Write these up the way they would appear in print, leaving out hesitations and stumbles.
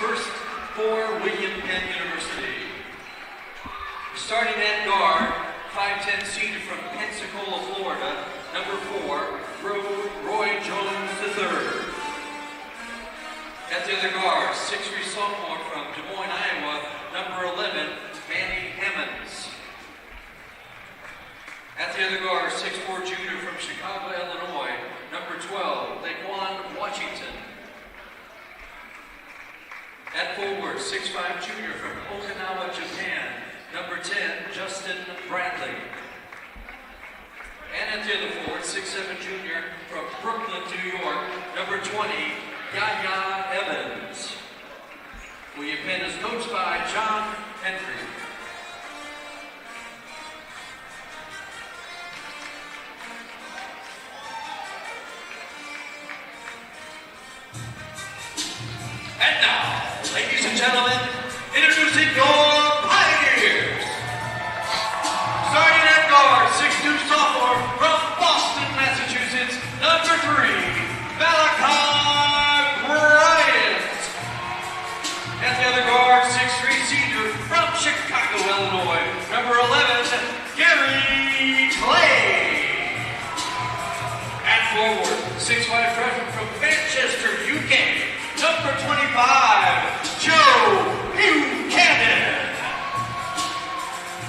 first for William Penn University. Starting at guard, 5'10" senior from Pensacola, Florida, number 4, Roy Jones III. At the other guard, 6'3" sophomore from Des Moines, Iowa, number 11, Manny Hammonds. At the other guard, 6'4" junior from Chicago, Illinois, number 12, Laquan Washington. At forward, 6'5" junior from Okinawa, Japan, number 10, Justin Bradley. And at the other forward, 6'7" junior from Brooklyn, New York, number 20, Yaya Evans. William Penn is coached by John Henry. And now, ladies and gentlemen, introducing your Pioneers. Starting at guard, 6'2" sophomore from Boston, Massachusetts, number 3, Malachi Bryant. At the other guard, 6'3" senior from Chicago, Illinois, number 11, Gary Clay. At forward, 6'5" freshman from Manchester, UK, number 25, Joe Buchanan.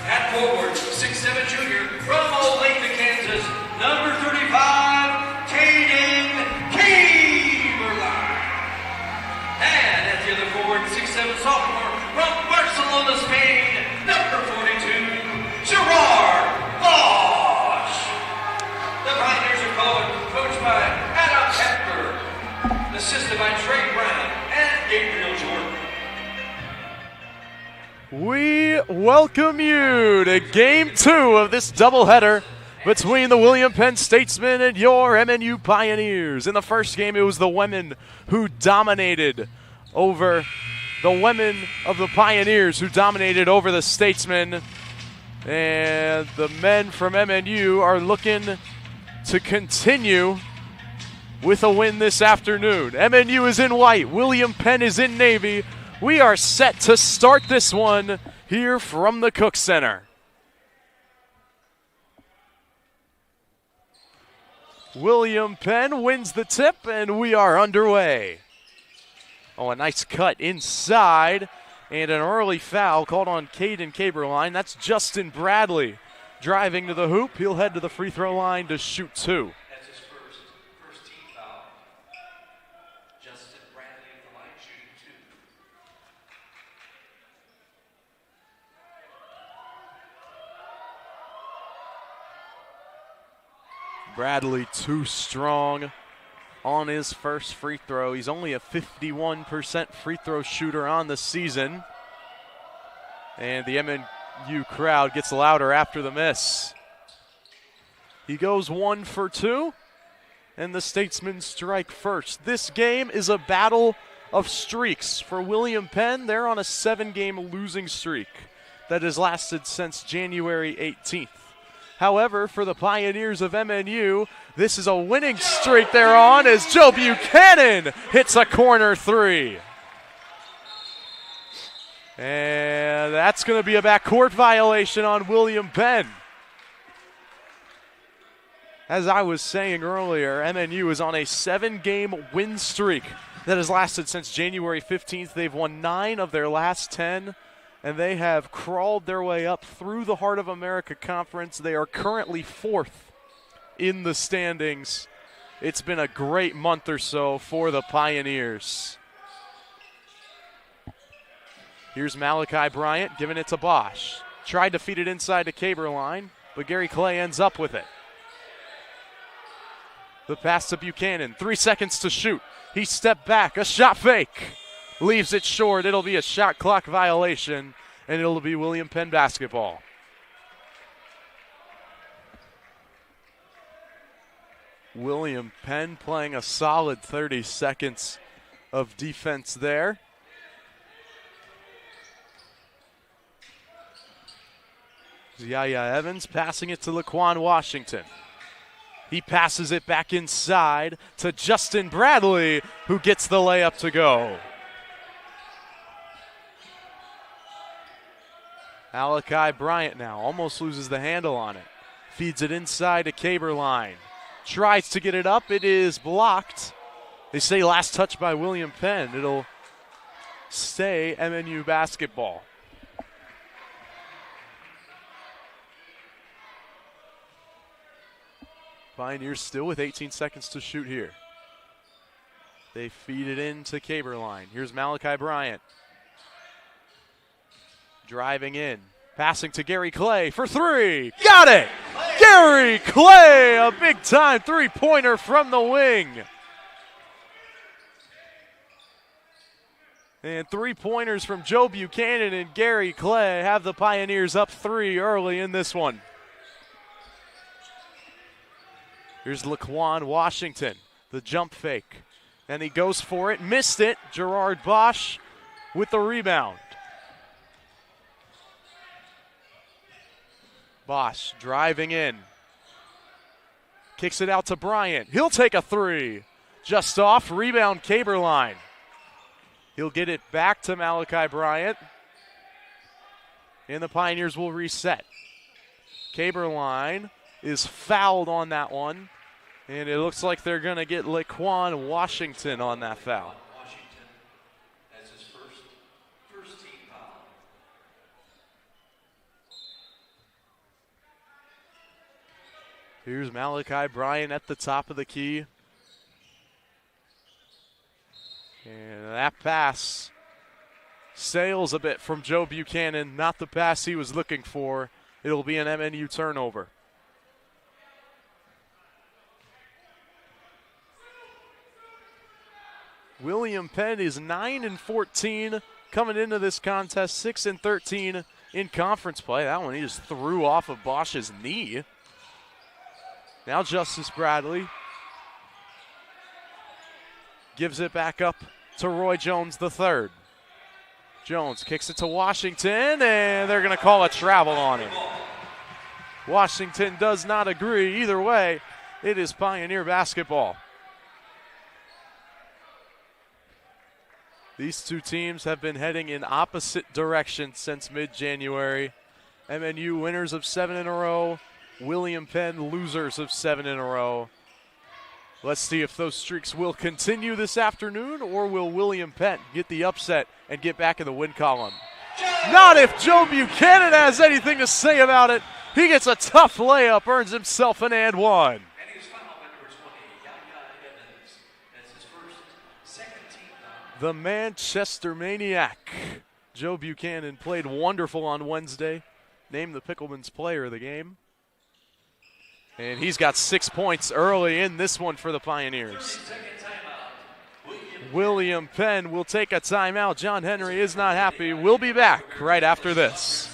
At forward, 6'7" junior from Olathe, Kansas, number 35, Caden Keeberline. And at the other forward, 6'7" sophomore from Barcelona, Spain, number 42, Gerard Bosch. The Pioneers are coached by Adam Hepburn, assisted by Trey Brown and Gabriel Jordan. We welcome you to Game 2 of this doubleheader between the William Penn Statesmen and your MNU Pioneers. In the first game, it was the women who dominated over the women of the Pioneers who dominated over the Statesmen. And the men from MNU are looking to continue with a win this afternoon. MNU is in white, William Penn is in navy. We are set to start this one here from the Cook Center. William Penn wins the tip, and we are underway. Oh, a nice cut inside, and an early foul called on Caden Caberline. That's Justin Bradley driving to the hoop. He'll head to the free throw line to shoot 2. That's his first team foul. Justin Bradley at the line shooting 2. Bradley too strong on his first free throw. He's only a 51% free throw shooter on the season. And the MNU crowd gets louder after the miss. He goes 1 for 2, and the Statesmen strike first. This game is a battle of streaks. For William Penn, they're on a 7-game losing streak that has lasted since January 18th. However, for the Pioneers of MNU, this is a winning streak they're on as Joe Buchanan hits a corner 3. And that's going to be a backcourt violation on William Penn. As I was saying earlier, MNU is on a 7-game win streak that has lasted since January 15th. They've won 9 of their last 10. And they have crawled their way up through the Heart of America Conference. They are currently 4th in the standings. It's been a great month or so for the Pioneers. Here's Malachi Bryant giving it to Bosch. Tried to feed it inside to Caberline, but Gary Clay ends up with it. The pass to Buchanan, 3 seconds to shoot. He stepped back, a shot fake. Leaves it short. It'll be a shot clock violation, and it'll be William Penn basketball. William Penn playing a solid 30 seconds of defense there. Yaya Evans passing it to Laquan Washington. He passes it back inside to Justin Bradley, who gets the layup to go. Malachi Bryant now almost loses the handle on it. Feeds it inside to Caberline. Tries to get it up. It is blocked. They say last touch by William Penn. It'll stay MNU basketball. Pioneers still with 18 seconds to shoot here. They feed it into Caberline. Here's Malachi Bryant. Driving in. Passing to Gary Clay for three. Got it! Gary Clay, a big-time three-pointer from the wing. And three-pointers from Joe Buchanan and Gary Clay have the Pioneers up three early in this one. Here's Laquan Washington, the jump fake. And he goes for it, missed it. Gerard Bosch with the rebound. Bosch driving in. Kicks it out to Bryant. He'll take a three. Just off, rebound Caberline. He'll get it back to Malachi Bryant. And the Pioneers will reset. Caberline is fouled on that one. And it looks like they're going to get Laquan Washington on that foul. Washington as his first team foul. Here's Malachi Bryant at the top of the key. And that pass sails a bit from Joe Buchanan. Not the pass he was looking for. It'll be an MNU turnover. William Penn is 9-14 coming into this contest, 6-13 in conference play. That one he just threw off of Bosch's knee. Now Justice Bradley gives it back up to Roy Jones III. Jones kicks it to Washington, and they're going to call a travel on him. Washington does not agree. Either way, it is Pioneer basketball. These two teams have been heading in opposite directions since mid-January. MNU winners of 7 in a row. William Penn losers of 7 in a row. Let's see if those streaks will continue this afternoon, or will William Penn get the upset and get back in the win column? Not if Joe Buchanan has anything to say about it. He gets a tough layup, earns himself an and one. The Manchester Maniac. Joe Buchanan played wonderful on Wednesday. Named the Pickleman's player of the game. And he's got 6 points early in this one for the Pioneers. William Penn will take a timeout. John Henry is not happy. We'll be back right after this.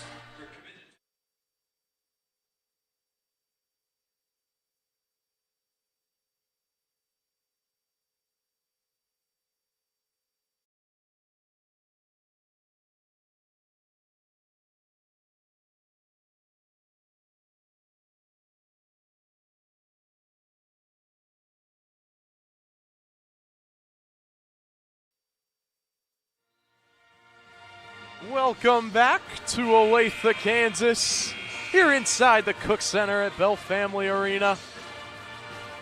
Welcome back to Olathe, Kansas, here inside the Cook Center at Bell Family Arena.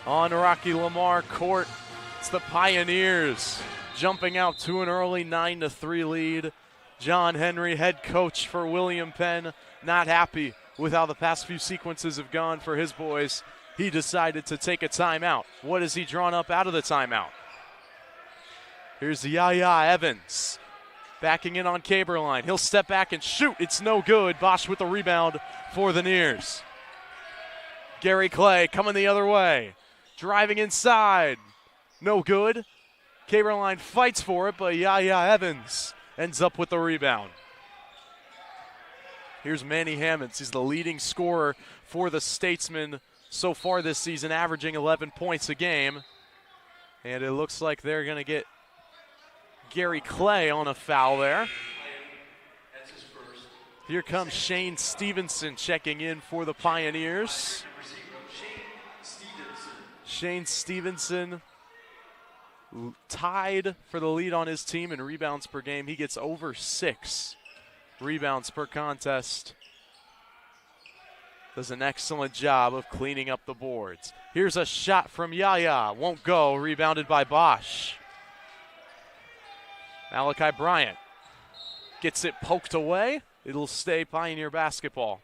On Rocky Lamar Court, it's the Pioneers jumping out to an early 9-3 lead. John Henry, head coach for William Penn, not happy with how the past few sequences have gone for his boys. He decided to take a timeout. What has he drawn up out of the timeout? Here's Yaya Evans. Backing in on Caberline. He'll step back and shoot. It's no good. Bosch with the rebound for the Nears. Gary Clay coming the other way. Driving inside. No good. Caberline fights for it, but Yaya Evans ends up with the rebound. Here's Manny Hammonds. He's the leading scorer for the Statesmen so far this season, averaging 11 points a game. And it looks like they're going to get Gary Clay on a foul there. Here comes Shane Stevenson checking in for the Pioneers. Shane Stevenson tied for the lead on his team in rebounds per game. He gets over 6 rebounds per contest. Does an excellent job of cleaning up the boards. Here's a shot from Yaya. Won't go. Rebounded by Bosch. Malachi Bryant gets it poked away. It'll stay Pioneer basketball.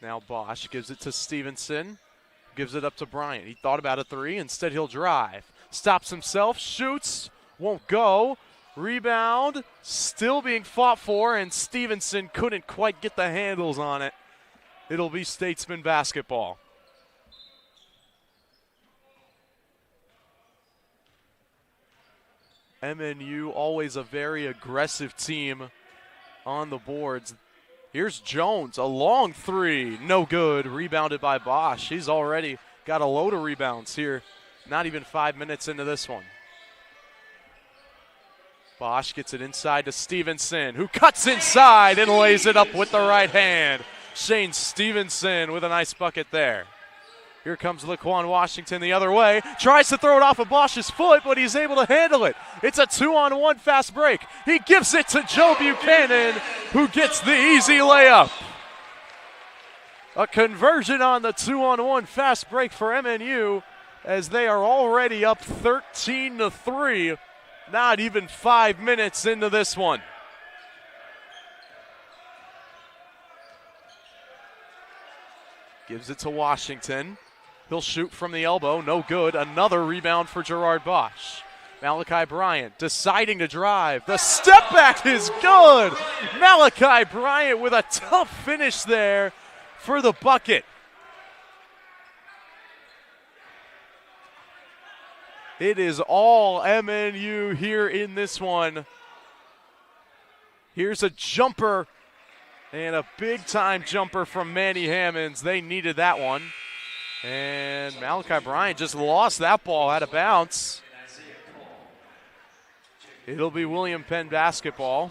Now Bosch gives it to Stevenson. Gives it up to Bryant. He thought about a three. Instead, he'll drive. Stops himself. Shoots. Won't go. Rebound. Still being fought for, and Stevenson couldn't quite get the handles on it. It'll be Statesman basketball. MNU, always a very aggressive team on the boards. Here's Jones, a long three, no good, rebounded by Bosch. He's already got a load of rebounds here, not even 5 minutes into this one. Bosch gets it inside to Stevenson, who cuts inside and lays it up with the right hand. Shane Stevenson with a nice bucket there. Here comes Laquan Washington the other way. Tries to throw it off of Bosch's foot, but he's able to handle it. It's a 2-on-1 fast break. He gives it to Joe Buchanan, who gets the easy layup. A conversion on the 2-on-1 fast break for MNU, as they are already up 13-3. Not even 5 minutes into this one. Gives it to Washington. He'll shoot from the elbow, no good. Another rebound for Gerard Bosch. Malachi Bryant deciding to drive. The step back is good. Malachi Bryant with a tough finish there for the bucket. It is all MNU here in this one. Here's a jumper, and a big-time jumper from Manny Hammonds. They needed that one. And Malachi Bryant just lost that ball out of bounds. It'll be William Penn basketball,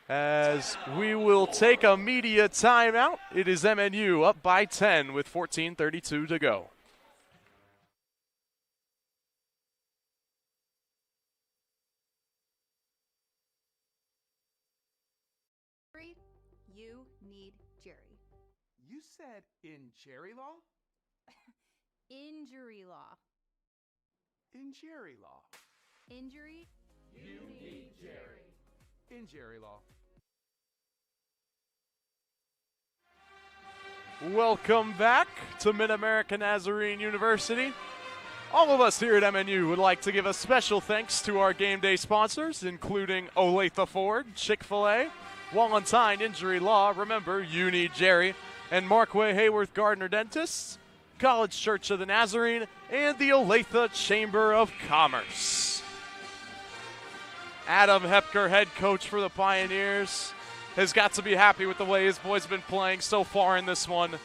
as we will take a media timeout. It is MNU up by 10 with 14:32 to go. You need Jerry. You said in Jerry law? Injury law. In Jerry law. Injury? You need Jerry. In Jerry law. Welcome back to Mid-America Nazarene University. All of us here at MNU would like to give a special thanks to our game day sponsors, including Olathe Ford, Chick-fil-A, Wallenstein Injury Law, remember, you need Jerry, and Markway Hayworth Gardner Dentists, College Church of the Nazarene, and the Olathe Chamber of Commerce. Adam Hepker, head coach for the Pioneers, has got to be happy with the way his boys have been playing so far in this one.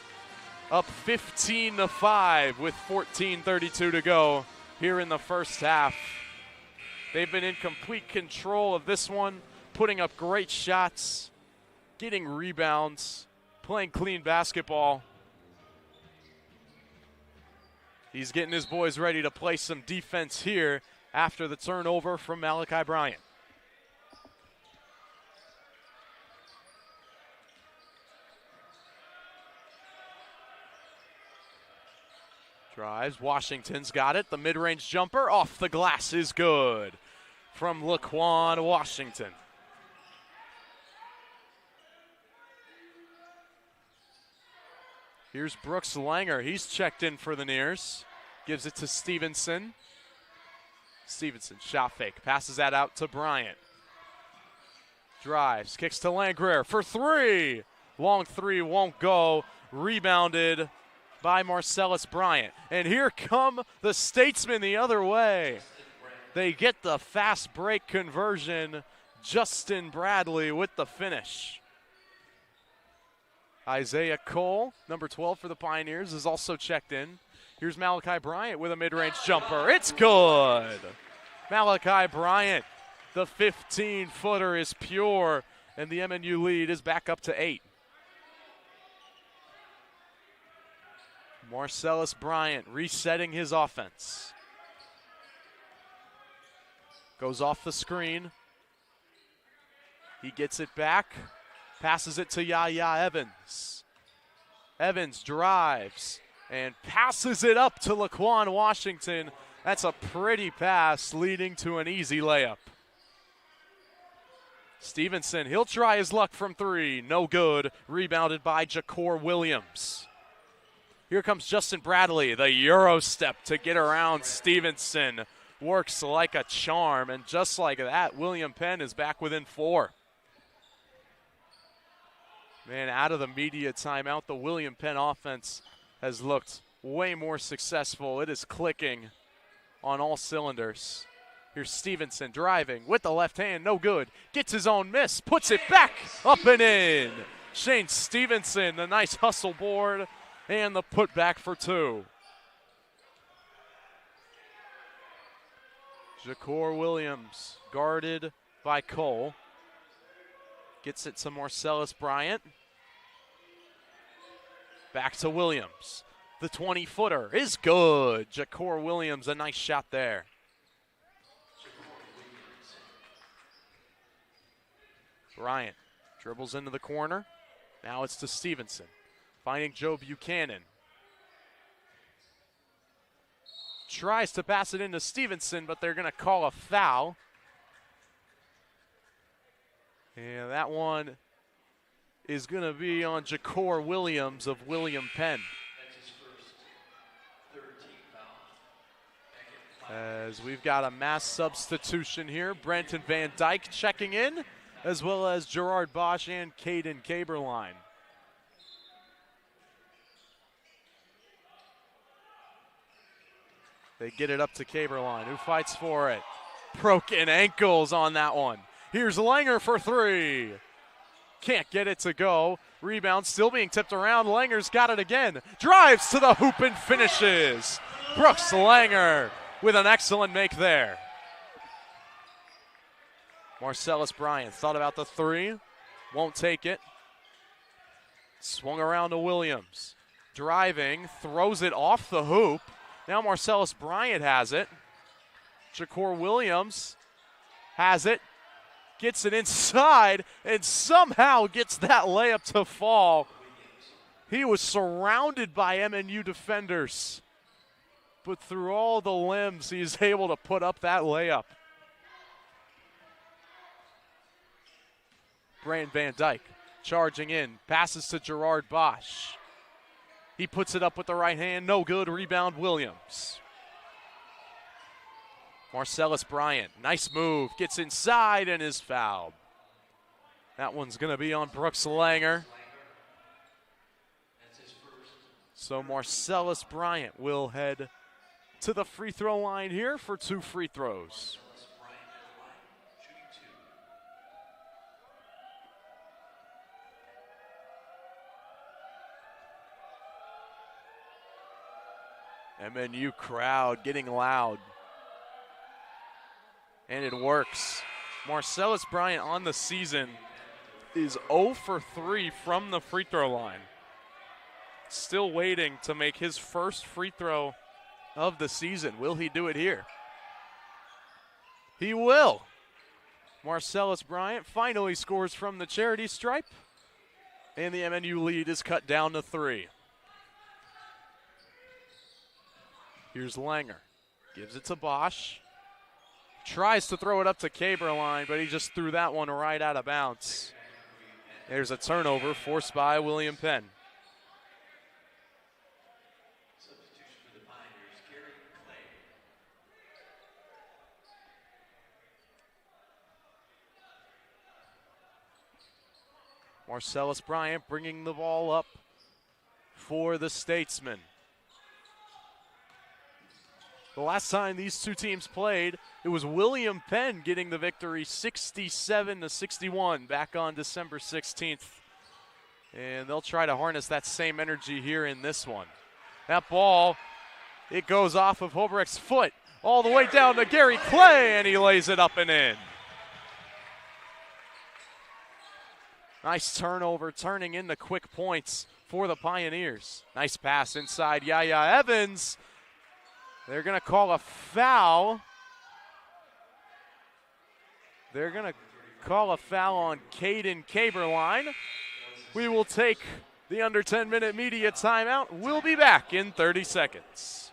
Up 15-5 with 14:32 to go here in the first half. They've been in complete control of this one, putting up great shots, getting rebounds, playing clean basketball. He's getting his boys ready to play some defense here after the turnover from Malachi Bryant. Drives, Washington's got it. The mid-range jumper off the glass is good from Laquan Washington. Here's Brooks Langer. He's checked in for the Nears. Gives it to Stevenson. Stevenson, shot fake. Passes that out to Bryant. Drives, kicks to Langrer for three. Long three won't go. Rebounded by Marcellus Bryant. And here come the Statesmen the other way. They get the fast break conversion. Justin Bradley with the finish. Isaiah Cole, number 12 for the Pioneers, is also checked in. Here's Malachi Bryant with a mid-range jumper. It's good. Malachi Bryant, the 15-footer is pure, and the MNU lead is back up to 8. Marcellus Bryant resetting his offense. Goes off the screen. He gets it back. Passes it to Yaya Evans. Evans drives and passes it up to Laquan Washington. That's a pretty pass leading to an easy layup. Stevenson, he'll try his luck from three. No good. Rebounded by Jakor Williams. Here comes Justin Bradley, the Euro step to get around Stevenson. Works like a charm, and just like that, William Penn is back within 4. Man, out of the media timeout, the William Penn offense has looked way more successful. It is clicking on all cylinders. Here's Stevenson driving with the left hand, no good. Gets his own miss, puts it back, up and in. Shane Stevenson, the nice hustle board, and the putback for 2. Jakor Williams, guarded by Cole. Gets it to Marcellus Bryant. Back to Williams. The 20-footer is good. Jakor Williams, a nice shot there. Bryant dribbles into the corner. Now it's to Stevenson. Finding Joe Buchanan. Tries to pass it into Stevenson, but they're going to call a foul. And that one is going to be on Jakor Williams of William Penn. That's his first third team foul. As we've got a mass substitution here. Brenton Van Dyke checking in, as well as Gerard Bosch and Caden Caberline. They get it up to Caberline, who fights for it. Broken ankles on that one. Here's Langer for 3. Can't get it to go. Rebound still being tipped around. Langer's got it again. Drives to the hoop and finishes. Brooks Langer with an excellent make there. Marcellus Bryant thought about the 3. Won't take it. Swung around to Williams. Driving, throws it off the hoop. Now Marcellus Bryant has it. Jakor Williams has it. Gets it inside and somehow gets that layup to fall. He was surrounded by MNU defenders. But through all the limbs, he's able to put up that layup. Brandon Van Dyke charging in. Passes to Gerard Bosch. He puts it up with the right hand. No good. Rebound Williams. Marcellus Bryant. Nice move. Gets inside and is fouled. That one's going to be on Brooks Langer. So Marcellus Bryant will head to the free throw line here for 2 free throws. MNU crowd getting loud. And it works. Marcellus Bryant on the season is 0 for 3 from the free throw line. Still waiting to make his first free throw of the season. Will he do it here? He will. Marcellus Bryant finally scores from the charity stripe. And the MNU lead is cut down to 3. Here's Langer. Gives it to Bosch. Tries to throw it up to Caberline, but he just threw that one right out of bounds. There's a turnover forced by William Penn. Marcellus Bryant bringing the ball up for the Statesmen. The last time these two teams played, it was William Penn getting the victory 67-61 back on December 16th. And they'll try to harness that same energy here in this one. That ball, it goes off of Hobrecht's foot all the way down to Gary Clay, and he lays it up and in. Nice turnover, turning into quick points for the Pioneers. Nice pass inside Yaya Evans. They're going to call a foul. They're going to call a foul on Caden Caberline. We will take the under 10-minute media timeout. We'll be back in 30 seconds.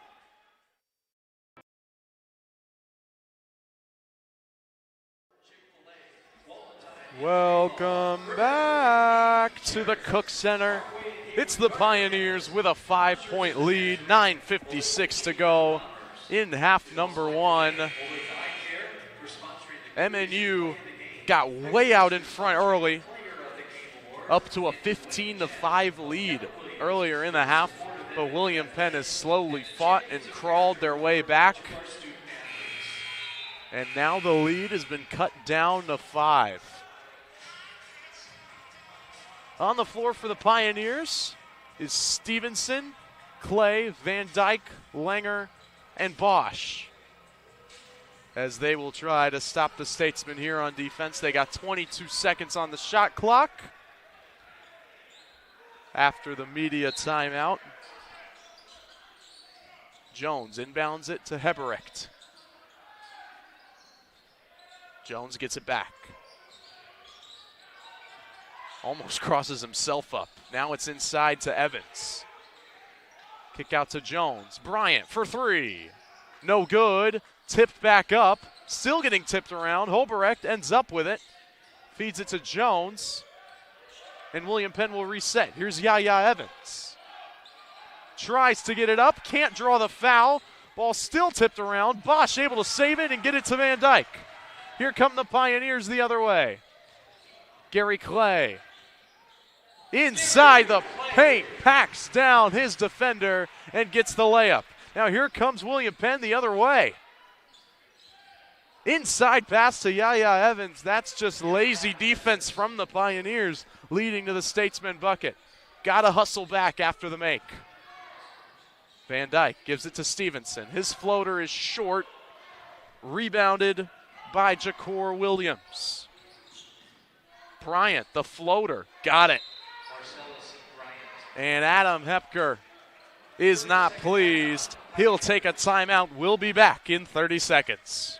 Welcome back to the Cook Center. It's the Pioneers with a 5-point lead, 9:56 to go in half number one. MNU got way out in front early, up to a 15-5 lead earlier in the half, but William Penn has slowly fought and crawled their way back. And now the lead has been cut down to 5. On the floor for the Pioneers is Stevenson, Clay, Van Dyke, Langer, and Bosch, as they will try to stop the Statesmen here on defense. They got 22 seconds on the shot clock after the media timeout. Jones inbounds it to Hebrecht. Jones gets it back. Almost crosses himself up. Now it's inside to Evans. Kick out to Jones. Bryant for 3. No good. Tipped back up. Still getting tipped around. Holbrecht ends up with it. Feeds it to Jones. And William Penn will reset. Here's Yaya Evans. Tries to get it up. Can't draw the foul. Ball still tipped around. Bosch able to save it and get it to Van Dyke. Here come the Pioneers the other way. Gary Clay. Inside the paint, packs down his defender and gets the layup. Now here comes William Penn the other way. Inside pass to Yaya Evans. That's just lazy defense from the Pioneers, leading to the Statesman bucket. Got to hustle back after the make. Van Dyke gives it to Stevenson. His floater is short, rebounded by Jakor Williams. Bryant, the floater, got it. And Adam Hepker is not pleased. He'll take a timeout. We'll be back in 30 seconds.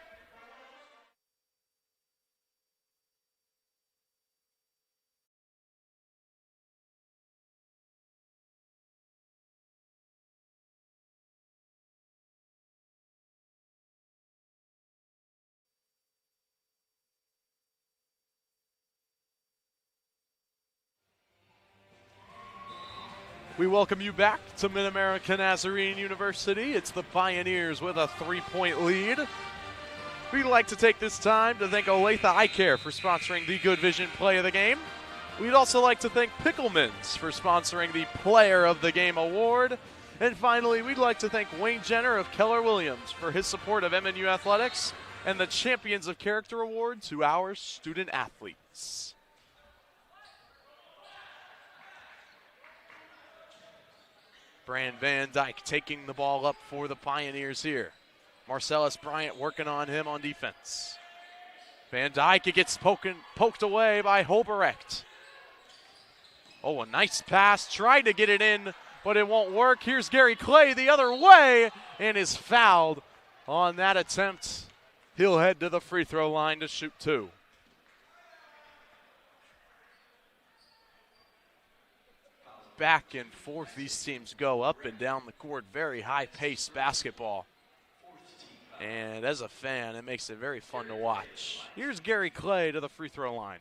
We welcome you back to Mid-America Nazarene University. It's the Pioneers with a 3-point lead. We'd like to take this time to thank Olathe Eye Care for sponsoring the Good Vision Play of the Game. We'd also like to thank Picklemans for sponsoring the Player of the Game Award. And finally, we'd like to thank Wayne Jenner of Keller Williams for his support of MNU Athletics and the Champions of Character Award to our student athletes. Brand Van Dyke taking the ball up for the Pioneers here. Marcellus Bryant working on him on defense. Van Dyke, it gets poked away by Holbrecht. Oh, a nice pass. Tried to get it in, but it won't work. Here's Gary Clay the other way and is fouled on that attempt. He'll head to the free throw line to shoot 2. Back and forth, these teams go up and down the court. Very high-paced basketball. And as a fan, it makes it very fun to watch. Here's Gary Clay to the free throw line.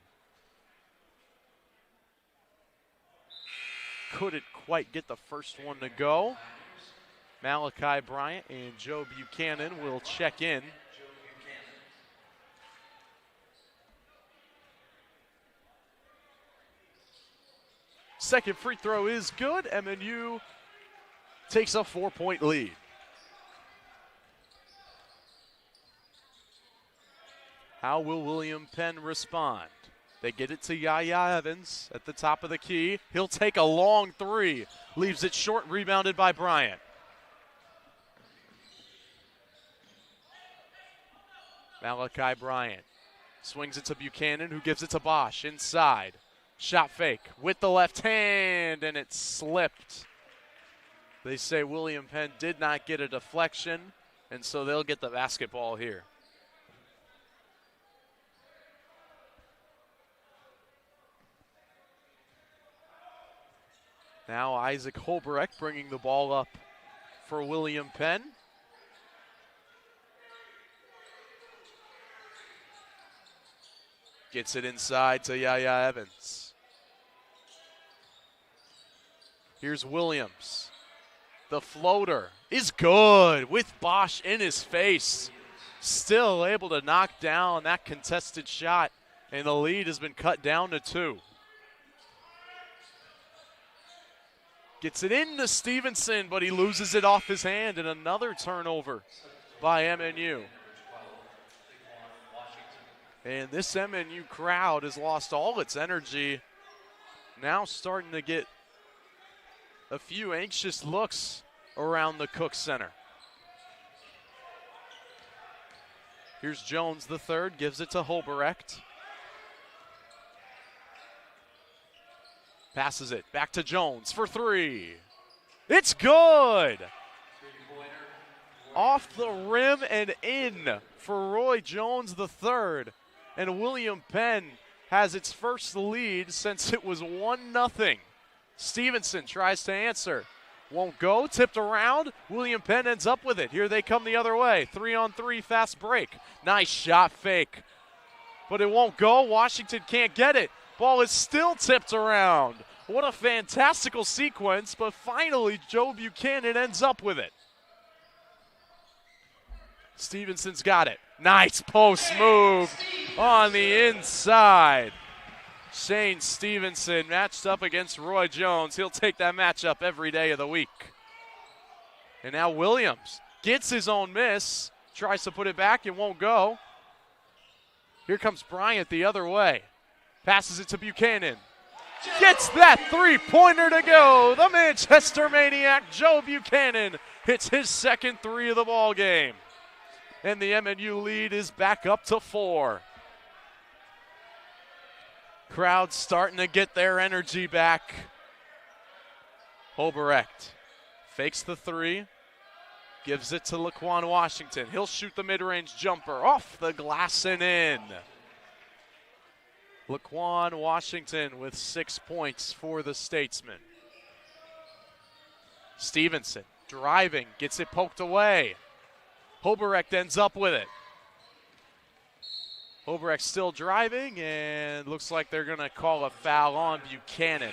Couldn't quite get the first one to go. Malachi Bryant and Joe Buchanan will check in. Second free throw is good. MNU takes a 4-point lead. How will William Penn respond? They get it to Yaya Evans at the top of the key. He'll take a long 3. Leaves it short, rebounded by Bryant. Malachi Bryant swings it to Buchanan, who gives it to Bosch inside. Shot fake with the left hand, and it slipped. They say William Penn did not get a deflection, and so they'll get the basketball here. Now Isaac Holbrecht bringing the ball up for William Penn. Gets it inside to Yaya Evans. Here's Williams. The floater is good with Bosch in his face. Still able to knock down that contested shot, and the lead has been cut down to 2. Gets it into Stevenson, but he loses it off his hand, and another turnover by MNU. And this MNU crowd has lost all its energy. Now starting to get a few anxious looks around the Cook Center. Here's Jones the third, gives it to Holbrecht. Passes it back to Jones for 3. It's good! Off the rim and in for Roy Jones the third. And William Penn has its first lead since it was 1-0. Stevenson tries to answer. Won't go, tipped around. William Penn ends up with it. Here they come the other way. 3-on-3 fast break. Nice shot fake. But it won't go. Washington can't get it. Ball is still tipped around. What a fantastical sequence, but finally Joe Buchanan ends up with it. Stevenson's got it. Nice post move on the inside. Shane Stevenson matched up against Roy Jones. He'll take that matchup every day of the week. And now Williams gets his own miss, tries to put it back, it won't go. Here comes Bryant the other way. Passes it to Buchanan. Gets that three-pointer to go. The Manchester Maniac, Joe Buchanan, hits his second 3 of the ball game. And the MNU lead is back up to 4. Crowd starting to get their energy back. Holbrecht fakes the 3, gives it to Laquan Washington. He'll shoot the mid-range jumper off the glass and in. Laquan Washington with 6 points for the Statesman. Stevenson driving, gets it poked away. Holbrecht ends up with it. Holbrecht still driving, and looks like they're going to call a foul on Buchanan.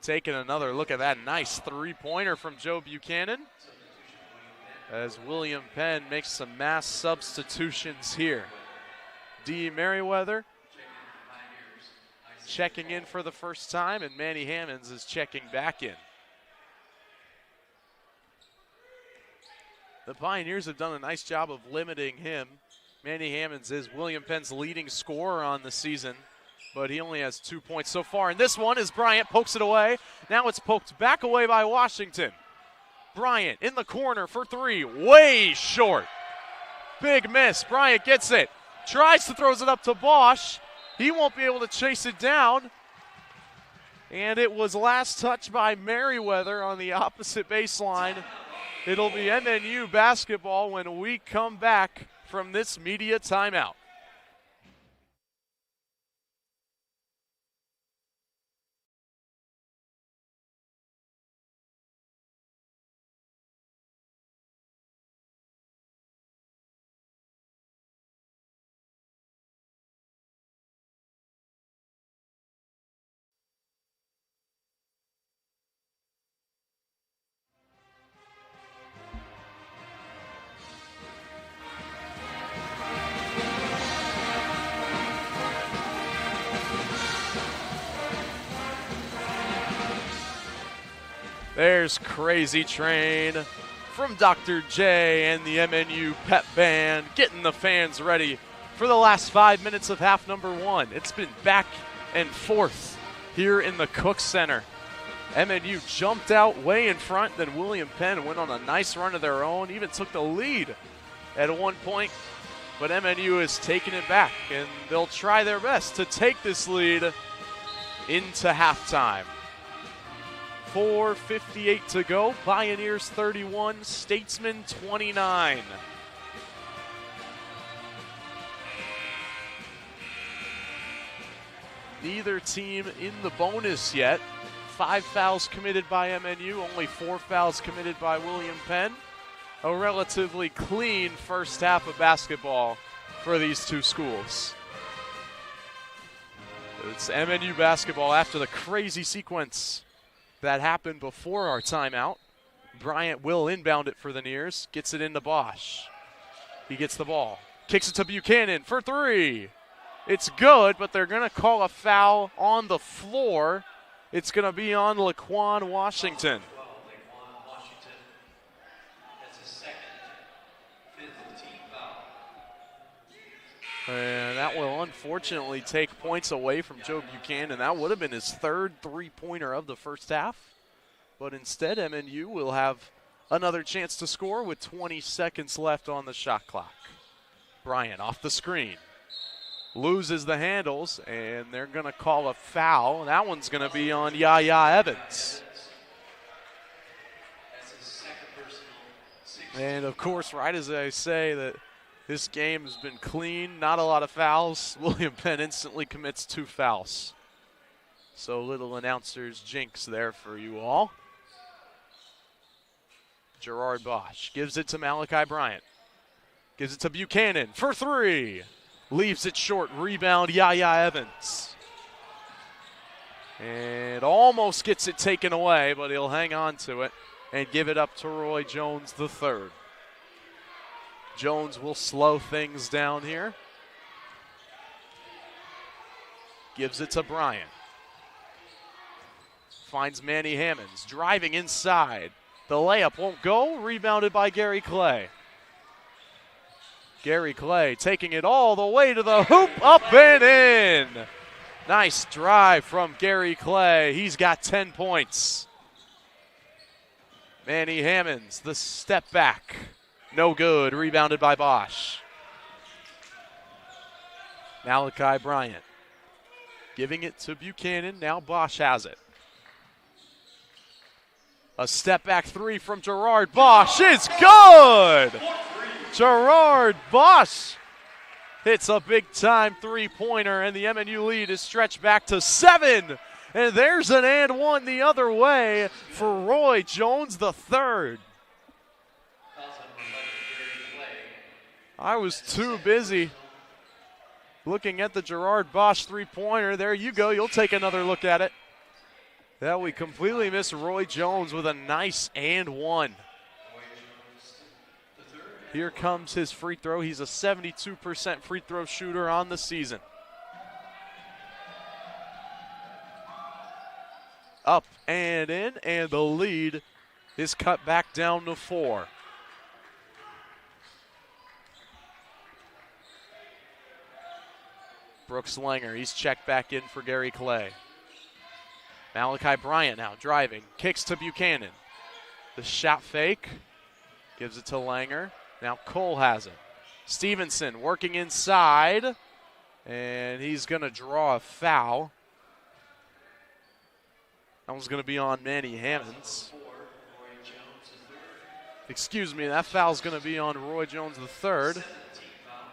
Taking another look at that nice three-pointer from Joe Buchanan, as William Penn makes some mass substitutions here. D. Merriweather checking in for the first time, and Manny Hammonds is checking back in. The Pioneers have done a nice job of limiting him. Manny Hammonds is William Penn's leading scorer on the season, but he only has 2 points so far. And this one is Bryant pokes it away. Now it's poked back away by Washington. Bryant in the corner for 3, way short. Big miss. Bryant gets it. Tries to throw it up to Bosch. He won't be able to chase it down. And it was last touched by Merriweather on the opposite baseline. It'll be MNU basketball when we come back from this media timeout. There's Crazy Train from Dr. J and the MNU pep band, getting the fans ready for the last 5 minutes of half number 1. It's been back and forth here in the Cook Center. MNU jumped out way in front, then William Penn went on a nice run of their own, even took the lead at one point but MNU is taking it back, and they'll try their best to take this lead into halftime. 4:58 to go. Pioneers 31, Statesmen 29. Neither team in the bonus yet. 5 fouls committed by MNU, only 4 fouls committed by William Penn. A relatively clean first half of basketball for these two schools. It's MNU basketball after the crazy sequence that happened before our timeout. Bryant will inbound it for the Nears, gets it into Bosch. He gets the ball, kicks it to Buchanan for 3. It's good, but they're going to call a foul on the floor. It's going to be on Laquan Washington. And that will unfortunately take points away from Joe Buchanan. That would have been his 3rd three-pointer of the first half. But instead, MNU will have another chance to score with 20 seconds left on the shot clock. Bryant off the screen. Loses the handles, and they're going to call a foul. That one's going to be on Yaya Evans. And, of course, right as I say that this game has been clean, not a lot of fouls, William Penn instantly commits 2 fouls. So little announcer's jinx there for you all. Gerard Bosch gives it to Malachi Bryant. Gives it to Buchanan for 3. Leaves it short. Rebound, Yaya Evans. And almost gets it taken away, but he'll hang on to it and give it up to Roy Jones III. Jones will slow things down here. Gives it to Bryant. Finds Manny Hammonds, driving inside. The layup won't go, rebounded by Gary Clay. Gary Clay taking it all the way to the hoop, up and in. Nice drive from Gary Clay. He's got 10 points. Manny Hammonds, the step back. No good, rebounded by Bosch. Malachi Bryant giving it to Buchanan. Now Bosch has it. A step back 3 from Gerard Bosch is good! Gerard Bosch hits a big-time three-pointer, and the MNU lead is stretched back to 7. And there's an and one the other way for Roy Jones III. I was too busy looking at the Gerard Bosch three-pointer. There you go. You'll take another look at it. That we completely missed Roy Jones with a nice and one. Here comes his free throw. He's a 72% free throw shooter on the season. Up and in, and the lead is cut back down to 4. Brooks Langer, he's checked back in for Gary Clay. Malachi Bryant now driving, kicks to Buchanan. The shot fake, gives it to Langer. Now Cole has it. Stevenson working inside, and he's going to draw a foul. That one's going to be on Manny Hammonds. Excuse me, that foul's going to be on Roy Jones III.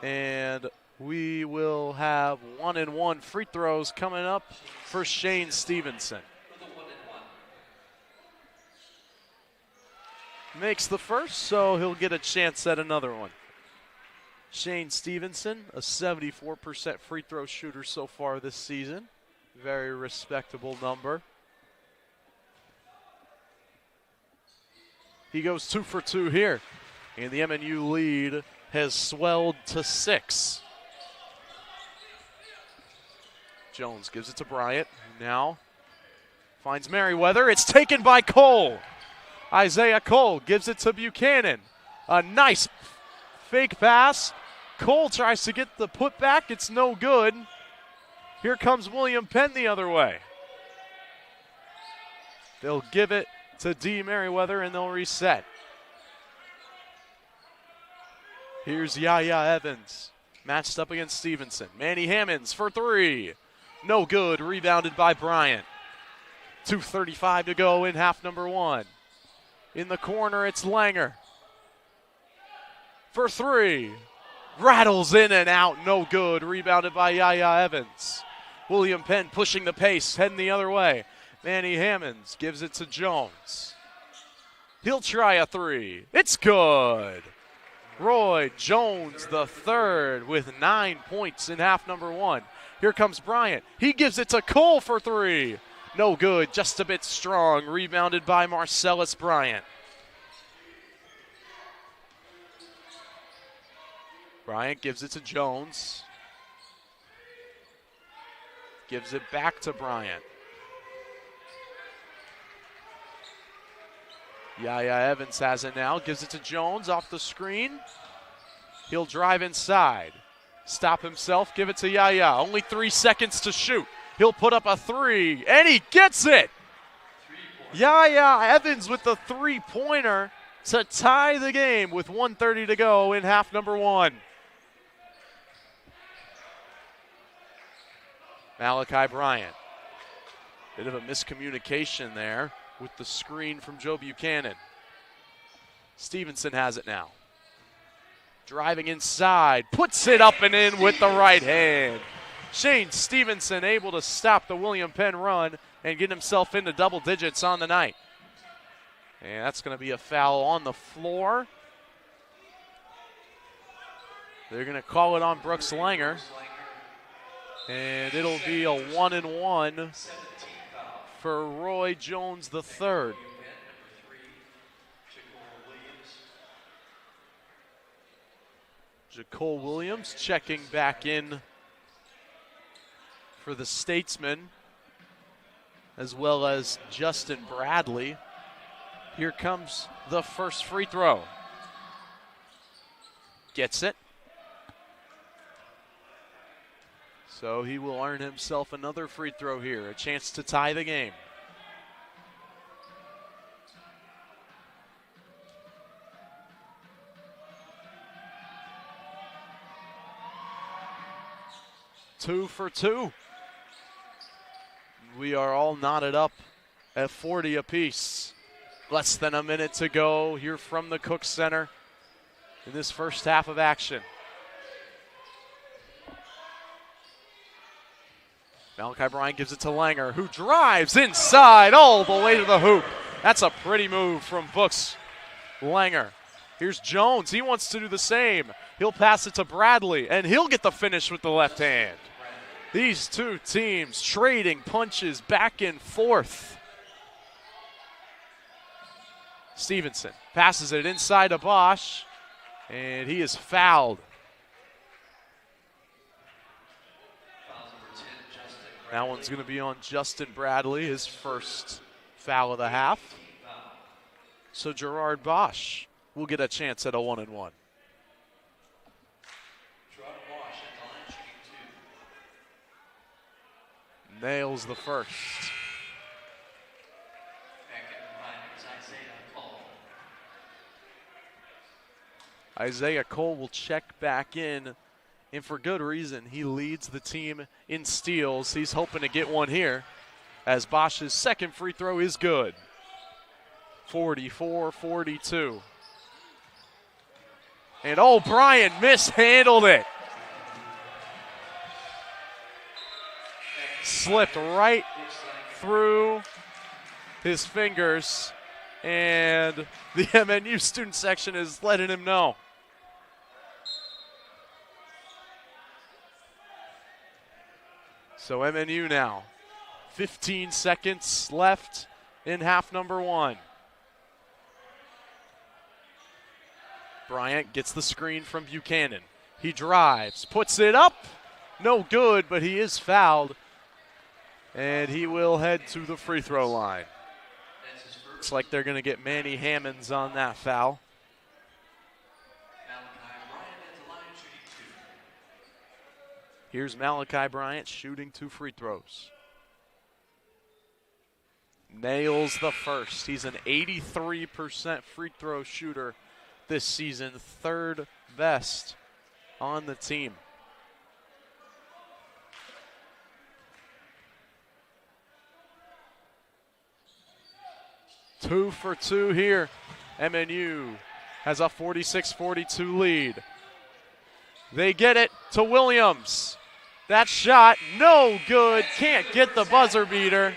And we will have 1-and-1 free throws coming up for Shane Stevenson. Makes the first, so he'll get a chance at another one. Shane Stevenson, a 74% free throw shooter so far this season. Very respectable number. He goes 2 for 2 here, and the MNU lead has swelled to 6. Jones gives it to Bryant. Now finds Merriweather. It's taken by Cole. Isaiah Cole gives it to Buchanan. A nice fake pass. Cole tries to get the putback. It's no good. Here comes William Penn the other way. They'll give it to D. Merriweather, and they'll reset. Here's Yaya Evans. matched up against Stevenson. Manny Hammonds for three. No good. Rebounded by Bryant. 2:35 to go in half number one. In the corner, it's Langer. For three. Rattles in and out. No good. Rebounded by Yaya Evans. William Penn pushing the pace, heading the other way. Manny Hammonds gives it to Jones. He'll try a three. It's good. Roy Jones the third with 9 points in half number one. Here comes Bryant. He gives it to Cole for three. No good, just a bit strong. Rebounded by Marcellus Bryant. Bryant gives it to Jones. Gives it back to Bryant. Yaya Evans has it now. Gives it to Jones off the screen. He'll drive inside. Stop himself. Give it to Yaya. Only 3 seconds to shoot. He'll put up a three, and he gets it. Yaya Evans with the three-pointer to tie the game with 1:30 to go in half number one. Malachi Bryant. Bit of a miscommunication there with the screen from Joe Buchanan. Stevenson has it now. Driving inside, puts it up and in with the right hand. Shane Stevenson able to stop the William Penn run and get himself into double digits on the night. And that's going to be a foul on the floor. They're going to call it on Brooks Langer. And it'll be a 1-and-1 for Roy Jones the third. Jacole Williams checking back in for the Statesman, as well as Justin Bradley. Here comes the first free throw. Gets it. So he will earn himself another free throw here, a chance to tie the game. Two for two. We are all knotted up at 40 apiece. Less than a minute to go here from the Cook Center in this first half of action. Malachi Bryant gives it to Langer, who drives inside all the way to the hoop. That's a pretty move from Brooks Langer. Here's Jones. He wants to do the same. He'll pass it to Bradley, and he'll get the finish with the left hand. These two teams trading punches back and forth. Stevenson passes it inside to Bosch, and he is fouled. That one's going to be on Justin Bradley, his first foul of the half. So Gerard Bosch will get a chance at a 1-and-1. Nails the first. Isaiah Cole will check back in, and for good reason. He leads the team in steals. He's hoping to get one here, as Bosch's second free throw is good. 44-42. And O'Brien mishandled it. Slipped right through his fingers, and the MNU student section is letting him know. So MNU now, 15 seconds left in half number one. Bryant gets the screen from Buchanan. He drives, puts it up. No good, but he is fouled. And he will head to the free throw line. Looks like they're going to get Manny Hammonds on that foul. Here's Malachi Bryant shooting 2 free throws. Nails the first. He's an 83% free throw shooter this season, third best on the team. 2 for 2 here. MNU has a 46-42 lead. They get it to Williams. That shot, no good. Can't get the buzzer beater.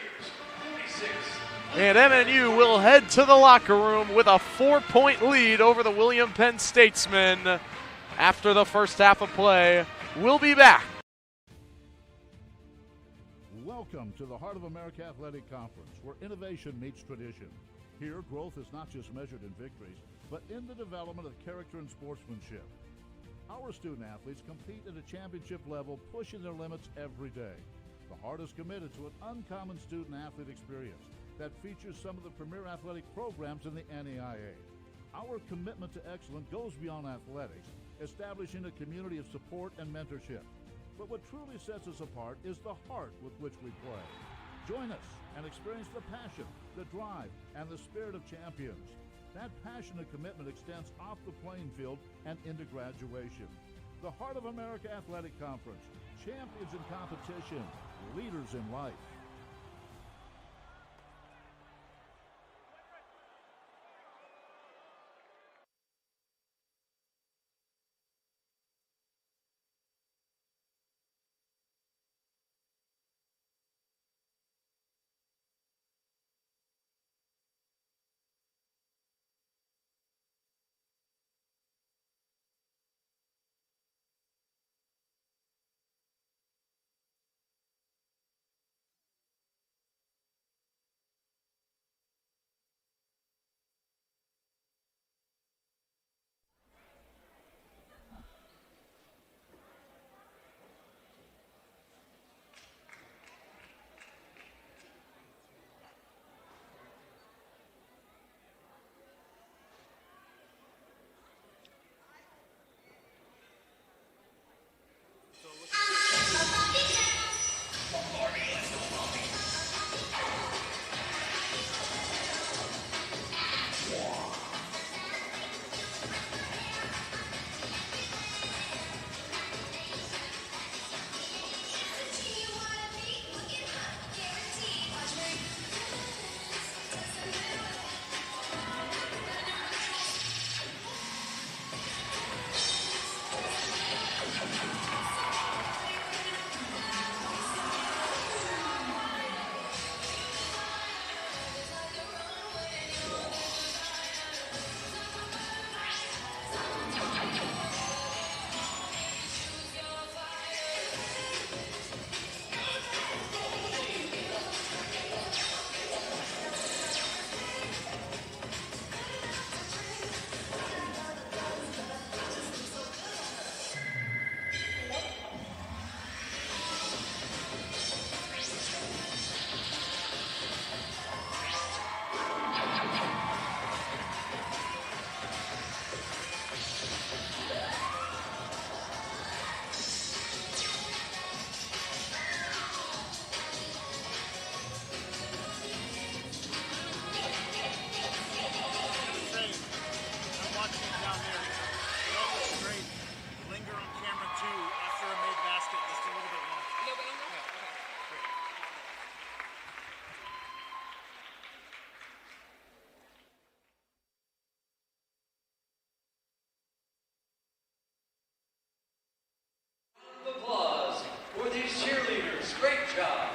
And MNU will head to the locker room with a 4-point lead over the William Penn Statesmen after the first half of play. We'll be back. Welcome to the Heart of America Athletic Conference, where innovation meets tradition. Here, growth is not just measured in victories, but in the development of character and sportsmanship. Our student athletes compete at a championship level, pushing their limits every day. The Heart is committed to an uncommon student athlete experience that features some of the premier athletic programs in the NAIA. Our commitment to excellence goes beyond athletics, establishing a community of support and mentorship. But what truly sets us apart is the heart with which we play. Join us and experience the passion, the drive, and the spirit of champions. That passion and commitment extends off the playing field and into graduation. The Heart of America Athletic Conference, champions in competition, leaders in life. Applause for these cheerleaders. Great job.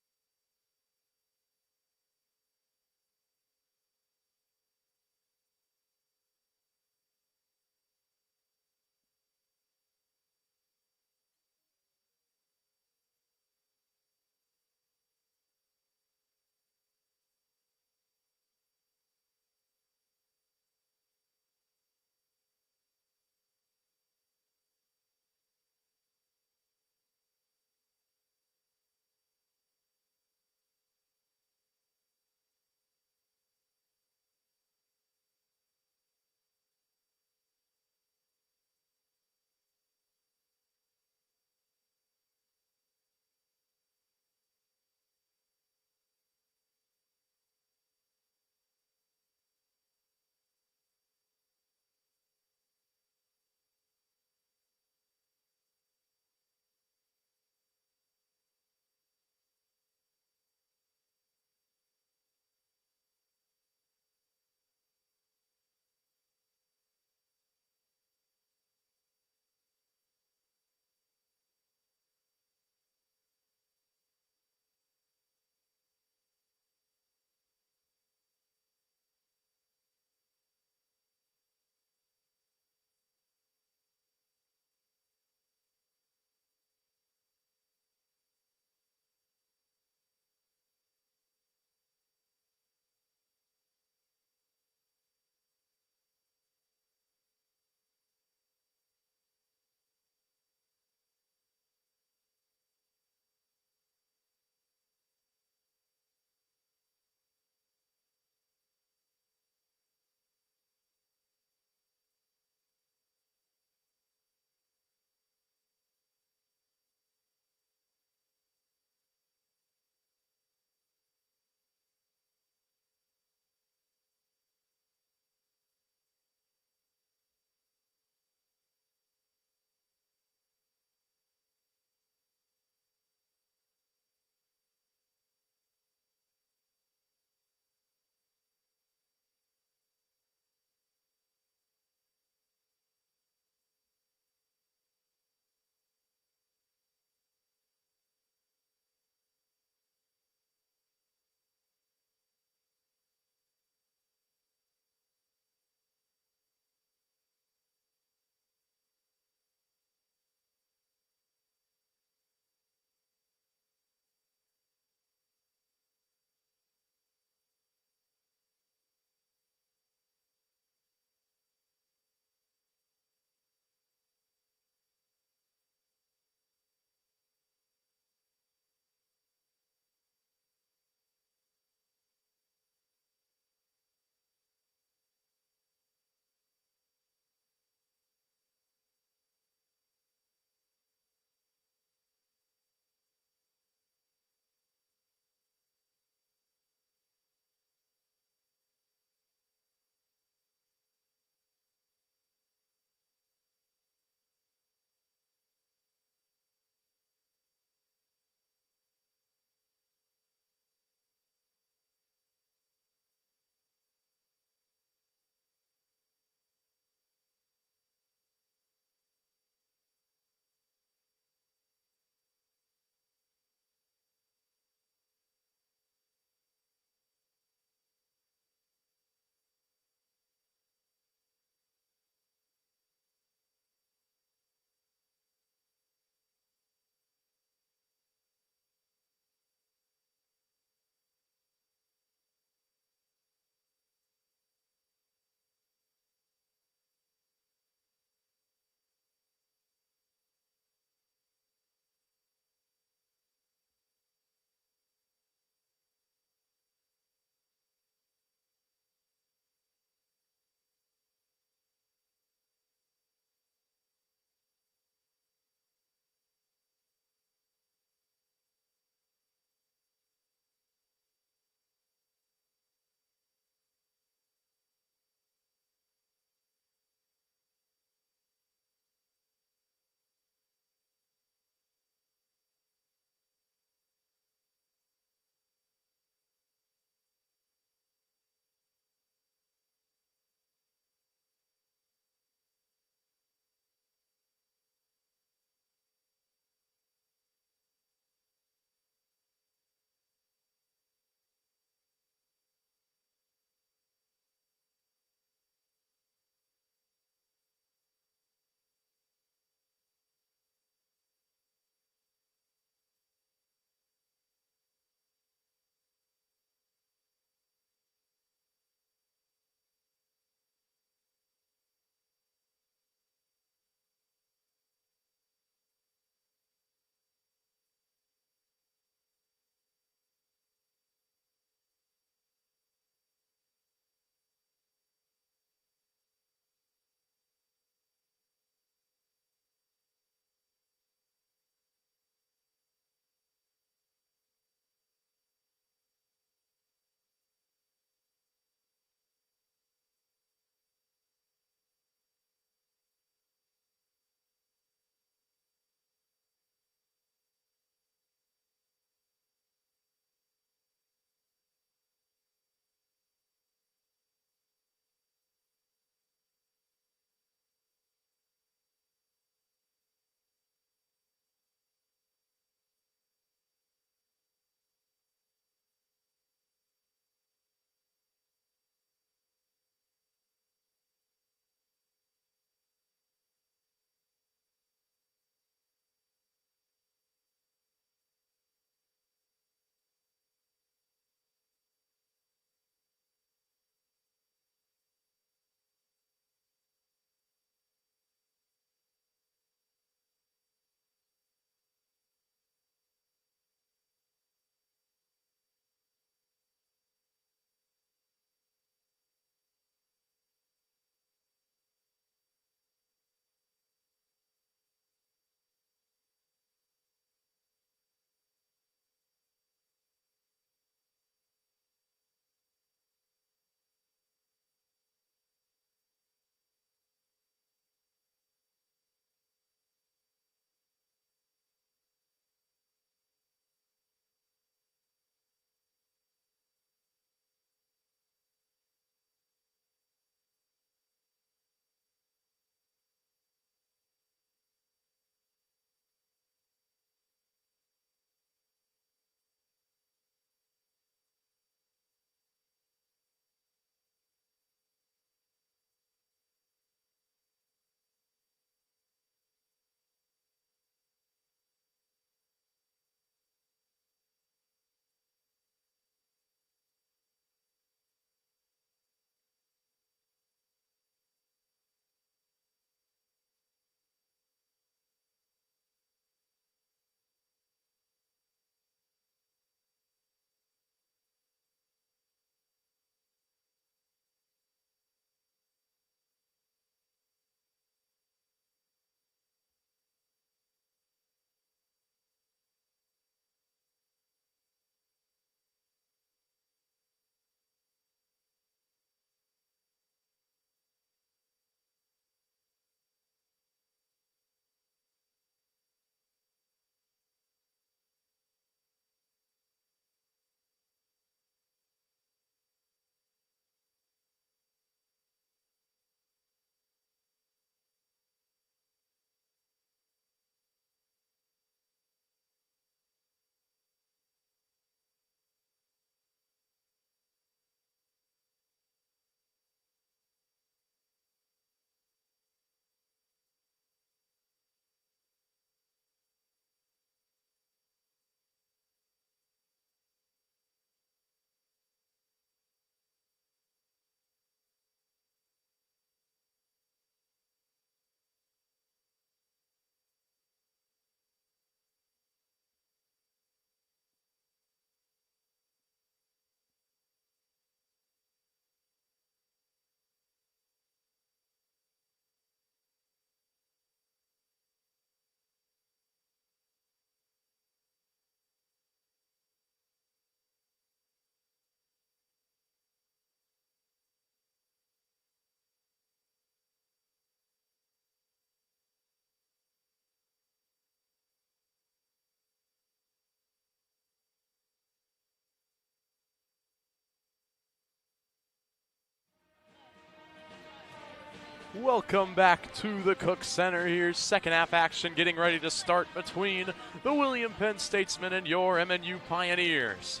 Welcome back to the Cook Center. Here's second half action getting ready to start between the William Penn Statesmen and your MNU Pioneers.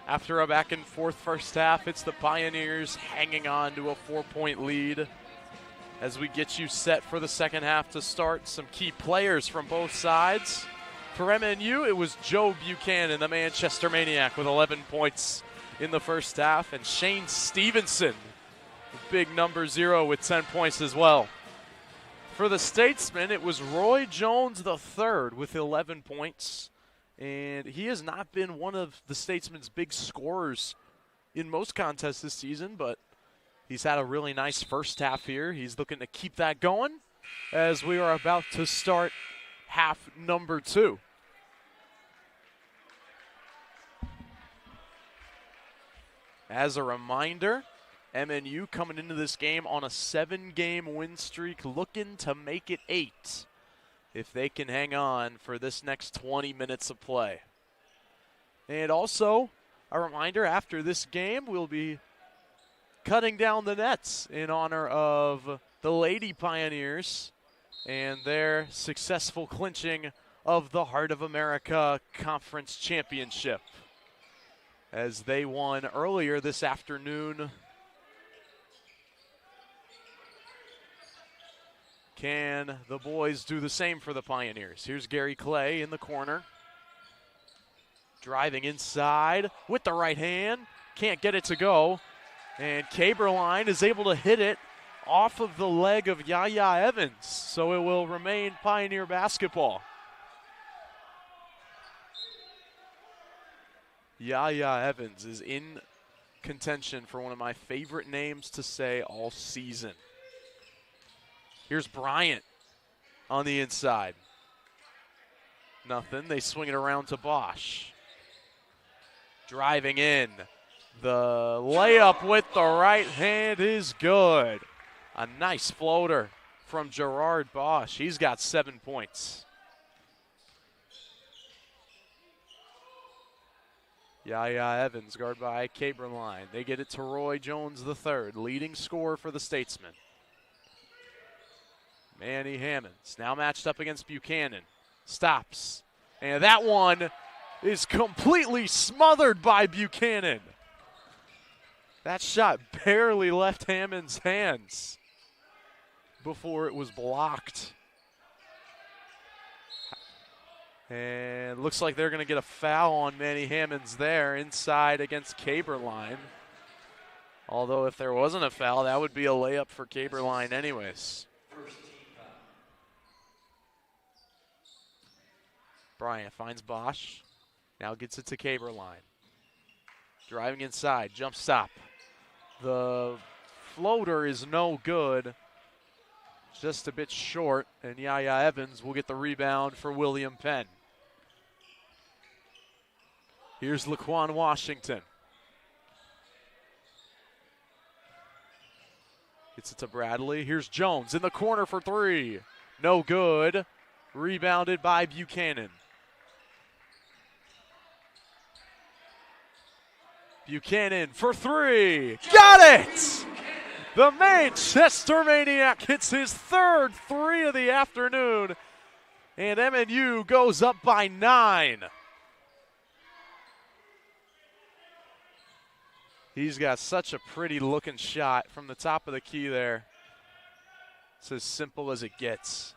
After a back and forth first half, it's the Pioneers hanging on to a 4-point lead. As we get you set for the second half to start, some key players from both sides. For MNU, it was Joe Buchanan, the Manchester Maniac, with 11 points in the first half, and Shane Stevenson, big number 0, with 10 points as well. For the Statesmen, it was Roy Jones III with 11 points, and he has not been one of the Statesmen's big scorers in most contests this season, but he's had a really nice first half here. He's looking to keep that going as we are about to start half number 2. As a reminder, MNU coming into this game on a 7-game win streak, looking to make it 8 if they can hang on for this next 20 minutes of play. And also, a reminder, after this game, we'll be cutting down the nets in honor of the Lady Pioneers and their successful clinching of the Heart of America Conference Championship, as they won earlier this afternoon. Can the boys do the same for the Pioneers? Here's Gary Clay in the corner. Driving inside with the right hand. Can't get it to go. And Caberline is able to hit it off of the leg of Yaya Evans. So it will remain Pioneer basketball. Yaya Evans is in contention for one of my favorite names to say all season. Here's Bryant on the inside. Nothing. They swing it around to Bosch. Driving in. The layup with the right hand is good. A nice floater from Gerard Bosch. He's got 7 points. Yaya Evans, guarded by Caberline. They get it to Roy Jones III, leading scorer for the Statesmen. Manny Hammonds now matched up against Buchanan. Stops. And that one is completely smothered by Buchanan. That shot barely left Hammond's hands before it was blocked. And looks like they're going to get a foul on Manny Hammonds there inside against Caberline. Although if there wasn't a foul, that would be a layup for Caberline anyways. Bryant finds Bosch. Now gets it to Caberline. Driving inside, jump stop. The floater is no good. Just a bit short, and Yaya Evans will get the rebound for William Penn. Here's Laquan Washington. Gets it to Bradley. Here's Jones in the corner for 3. No good. Rebounded by Buchanan. Buchanan for 3. Got it! The Manchester Maniac hits his 3rd 3 of the afternoon, and MNU goes up by 9. He's got such a pretty looking shot from the top of the key there. It's as simple as it gets.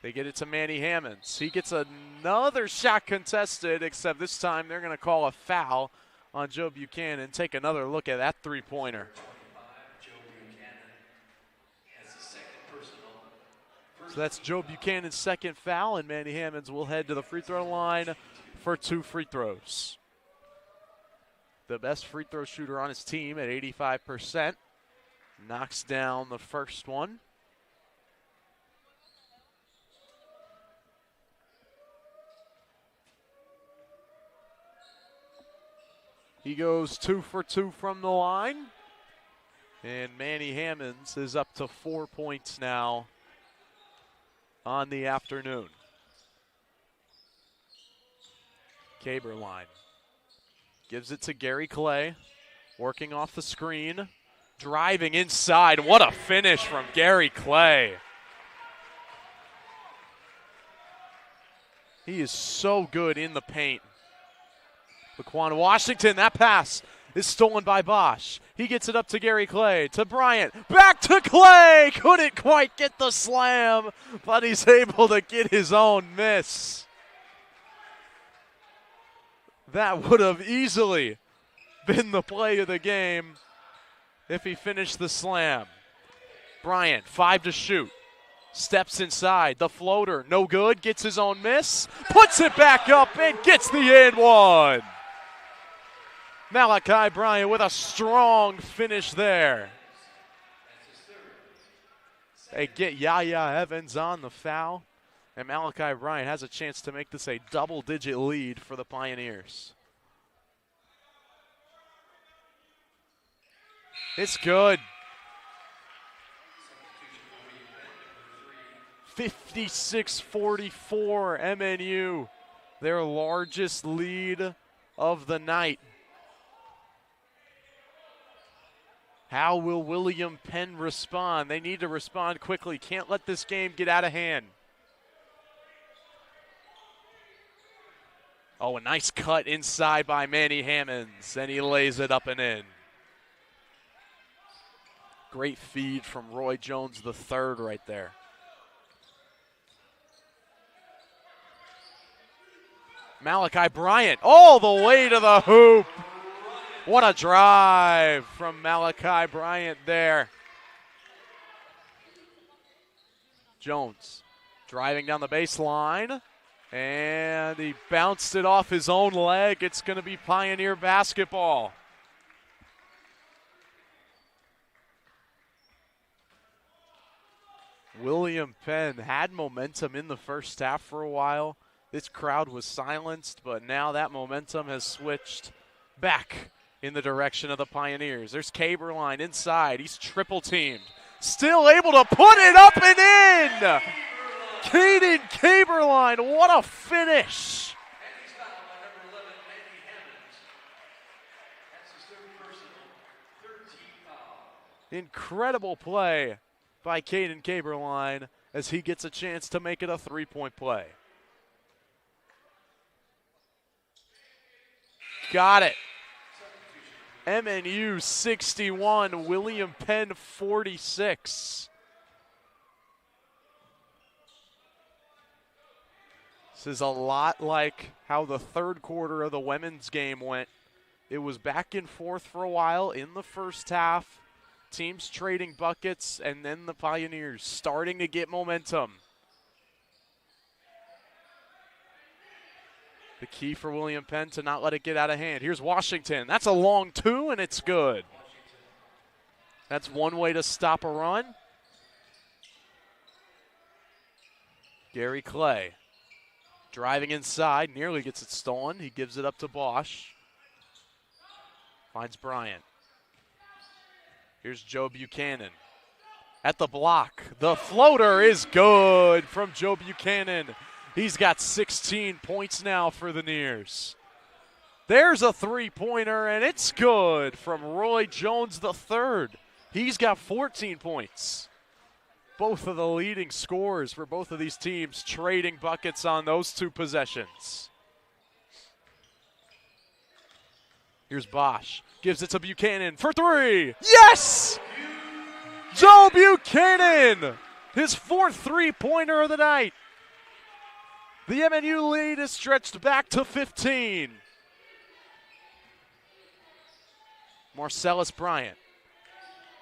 They get it to Manny Hammonds. He gets another shot contested, except this time they're going to call a foul on Joe Buchanan. Take another look at that three-pointer. So that's Joe Buchanan's second foul, and Manny Hammonds will head to the free throw line for 2 free throws. The best free throw shooter on his team at 85%. Knocks down the first one. He goes 2 for 2 from the line. And Manny Hammonds is up to 4 points now on the afternoon. Caberline gives it to Gary Clay, working off the screen. Driving inside. What a finish from Gary Clay. He is so good in the paint. Laquan Washington, that pass is stolen by Bosch. He gets it up to Gary Clay, to Bryant, back to Clay. Couldn't quite get the slam, but he's able to get his own miss. That would have easily been the play of the game if he finished the slam. Bryant, 5 to shoot. Steps inside, the floater, no good, gets his own miss, puts it back up and gets the and one. Malachi Bryant with a strong finish there. They get Yaya Evans on the foul, and Malachi Bryant has a chance to make this a double-digit lead for the Pioneers. It's good. 56-44 MNU, their largest lead of the night. How will William Penn respond? They need to respond quickly. Can't let this game get out of hand. Oh, a nice cut inside by Manny Hammonds, and he lays it up and in. Great feed from Roy Jones III right there. Malachi Bryant all the way to the hoop. What a drive from Malachi Bryant there. Jones driving down the baseline, and he bounced it off his own leg. It's going to be Pioneer basketball. William Penn had momentum in the first half for a while. This crowd was silenced, but now that momentum has switched back in the direction of the Pioneers. There's Caberline inside. He's triple teamed. Still able to put it up and in! Caden Caberline, what a finish! Incredible play by Caden Caberline as he gets a chance to make it a three-point play. Got it. MNU 61, William Penn 46. This is a lot like how the third quarter of the women's game went. It was back and forth for a while in the first half. Teams trading buckets, and then the Pioneers starting to get momentum. The key for William Penn to not let it get out of hand. Here's Washington. That's a long two, and it's good. That's one way to stop a run. Gary Clay driving inside, nearly gets it stolen. He gives it up to Bosch. Finds Bryant. Here's Joe Buchanan at the block. The floater is good from Joe Buchanan. He's got 16 points now for the Nears. There's a three-pointer, and it's good from Roy Jones III. He's got 14 points. Both of the leading scorers for both of these teams trading buckets on those two possessions. Here's Bosch. Gives it to Buchanan for three. Yes! Joe Buchanan! His fourth three-pointer of the night. The MNU lead is stretched back to 15. Marcellus Bryant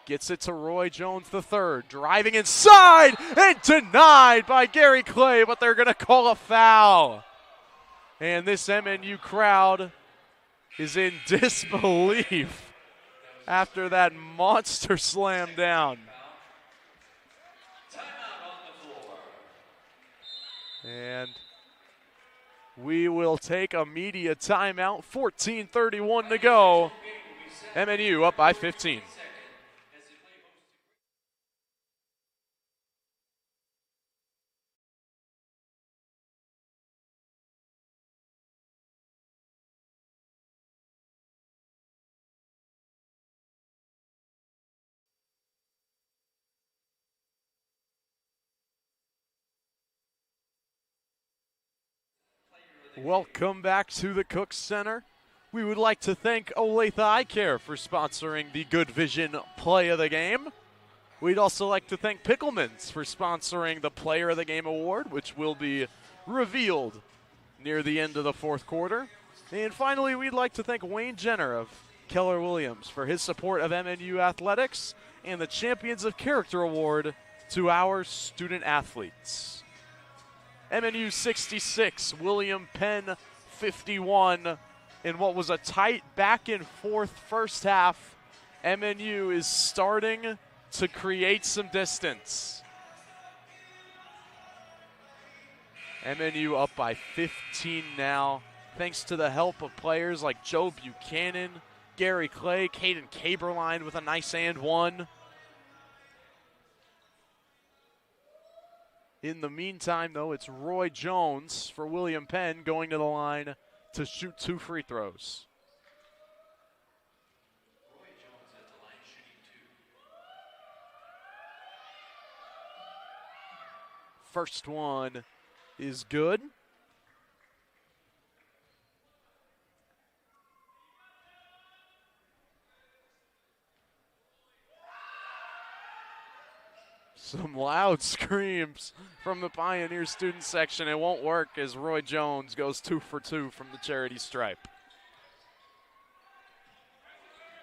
gets it to Roy Jones III. Driving inside and denied by Gary Clay, but they're going to call a foul. And this MNU crowd is in disbelief after that monster slam down. And we will take a media timeout. 14:31 to go. MNU up by 15. Welcome back to the Cook Center. We would like to thank Olathe Eye Care for sponsoring the Good Vision Play of the Game. We'd also like to thank Picklemans for sponsoring the Player of the Game award, which will be revealed near the end of the fourth quarter. And finally, we'd like to thank Wayne Jenner of Keller Williams for his support of MNU athletics and the Champions of Character Award to our student athletes. MNU 66, William Penn 51. In what was a tight back and forth first half, MNU is starting to create some distance. MNU up by 15 now, thanks to the help of players like Joe Buchanan, Gary Clay, Caden Caberline with a nice and one. In the meantime, though, it's Roy Jones for William Penn going to the line to shoot 2 free throws. Roy Jones at the line shooting 2. First one is good. Some loud screams from the Pioneer student section. It won't work as Roy Jones goes 2 for 2 from the charity stripe.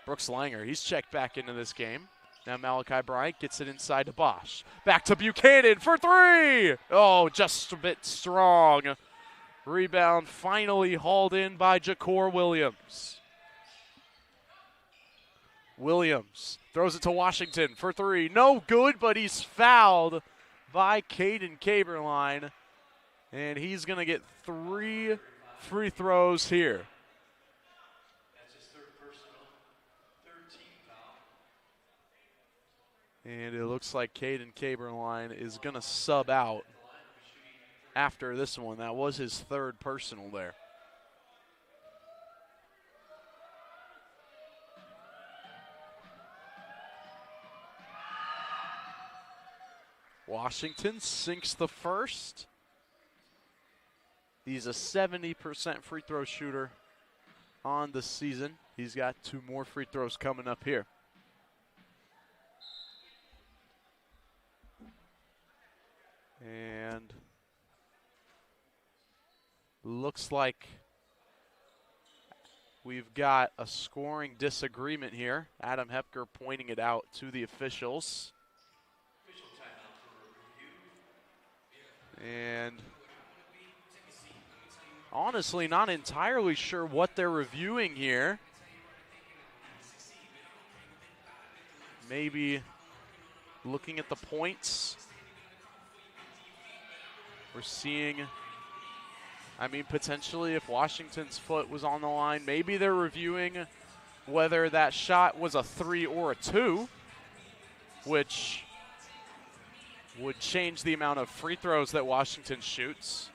Brooks Langer, he's checked back into this game. Now Malachi Bryant gets it inside to Bosch. Back to Buchanan for 3. Oh, just a bit strong. Rebound finally hauled in by Jakor Williams. Williams throws it to Washington for 3. No good, but he's fouled by Caden Caberline. And he's going to get 3 free throws here. That's his 3rd personal, 3rd team foul. And it looks like Caden Caberline is going to sub out after this one. That was his 3rd personal there. Washington sinks the first. He's a 70% free throw shooter on the season. He's got 2 more free throws coming up here. And looks like we've got a scoring disagreement here. Adam Hepker pointing it out to the officials. And honestly, not entirely sure what they're reviewing here. Maybe looking at the points. We're seeing, potentially if Washington's foot was on the line, maybe they're reviewing whether that shot was a 3 or a 2, which would change the amount of free throws that Washington shoots.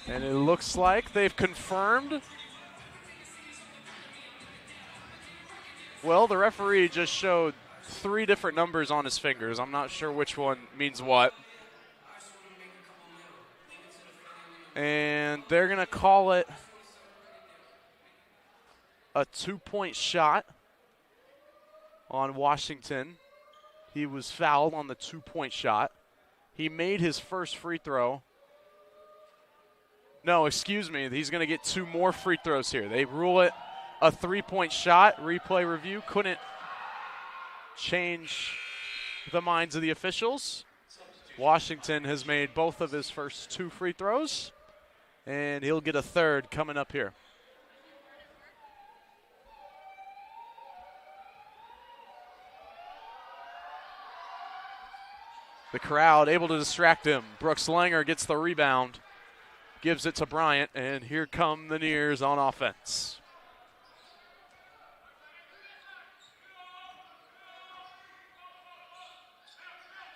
And it looks like they've confirmed. Well, the referee just showed 3 different numbers on his fingers. I'm not sure which one means what. And they're going to call it a 2-point shot on Washington. He was fouled on the 2-point shot. He made his first free throw. No, excuse me. He's going to get 2 more free throws here. They rule it a 3-point shot. Replay review couldn't change the minds of the officials. Washington has made both of his first 2 free throws. And he'll get a 3rd coming up here. The crowd able to distract him. Brooks Langer gets the rebound, gives it to Bryant, and here come the Nears on offense.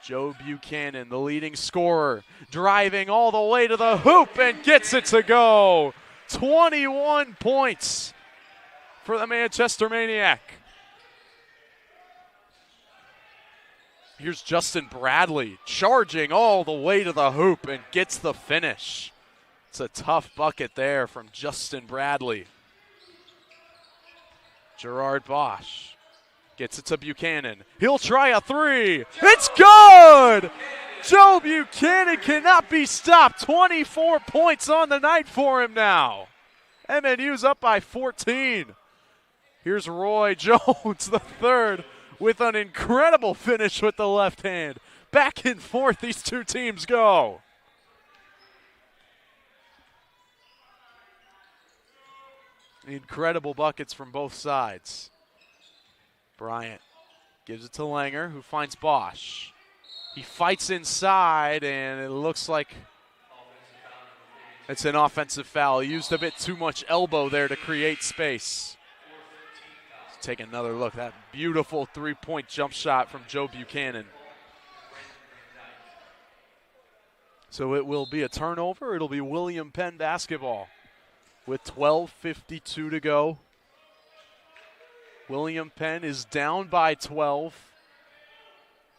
Joe Buchanan, the leading scorer, driving all the way to the hoop and gets it to go. 21 points for the Manchester Maniac. Here's Justin Bradley charging all the way to the hoop and gets the finish. It's a tough bucket there from Justin Bradley. Gerard Bosch gets it to Buchanan. He'll try a three. It's good! Joe Buchanan cannot be stopped. 24 points on the night for him now. MNU's up by 14. Here's Roy Jones, the third, with an incredible finish with the left hand. Back and forth these two teams go. Incredible buckets from both sides. Bryant gives it to Langer, who finds Bosch. He fights inside, and it looks like it's an offensive foul. He used a bit too much elbow there to create space. Let's take another look. That beautiful three-point jump shot from Joe Buchanan. So it will be a turnover. It'll be William Penn basketball with 12:52 to go. William Penn is down by 12.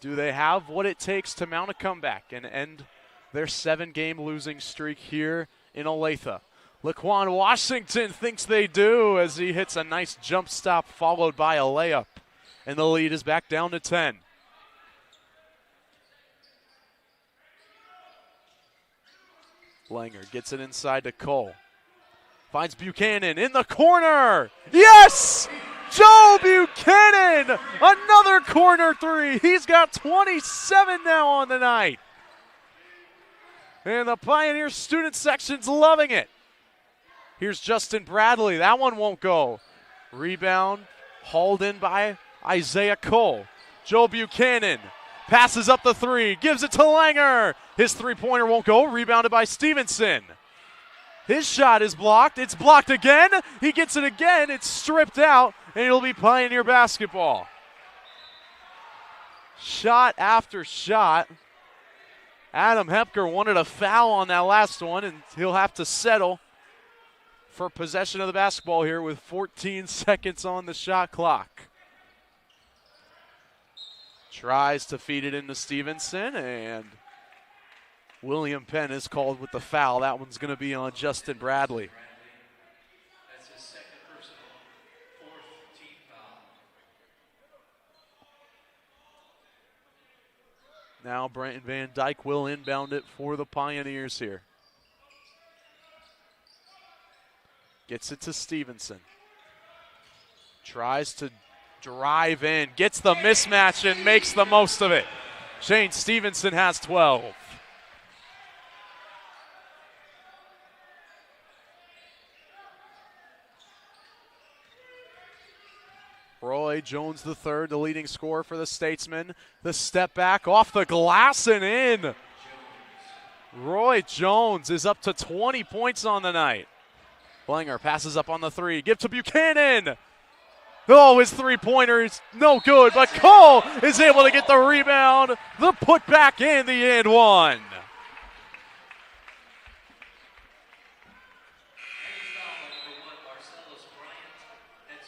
Do they have what it takes to mount a comeback and end their 7-game losing streak here in Olathe? Laquan Washington thinks they do as he hits a nice jump stop followed by a layup. And the lead is back down to 10. Langer gets it inside to Cole. Finds Buchanan in the corner. Yes! Joe Buchanan! Another corner three. He's got 27 now on the night. And the Pioneer student section's loving it. Here's Justin Bradley. That one won't go. Rebound hauled in by Isaiah Cole. Joe Buchanan passes up the three. Gives it to Langer. His three-pointer won't go. Rebounded by Stevenson. His shot is blocked. It's blocked again. He gets it again. It's stripped out, and it'll be Pioneer basketball. Shot after shot. Adam Hepker wanted a foul on that last one, and he'll have to settle for possession of the basketball here with 14 seconds on the shot clock. Tries to feed it into Stevenson, and William Penn is called with the foul. That one's going to be on Justin Bradley. That's his second personal, fourth team foul. Now Brenton Van Dyke will inbound it for the Pioneers here. Gets it to Stevenson. Tries to drive in, gets the mismatch and makes the most of it. Shane Stevenson has 12. Roy Jones III, the leading scorer for the Statesmen. The step back off the glass and in. Roy Jones is up to 20 points on the night. Langer passes up on the three. Give to Buchanan. Oh, his three-pointer is no good, but Cole is able to get the rebound. The putback and the and one.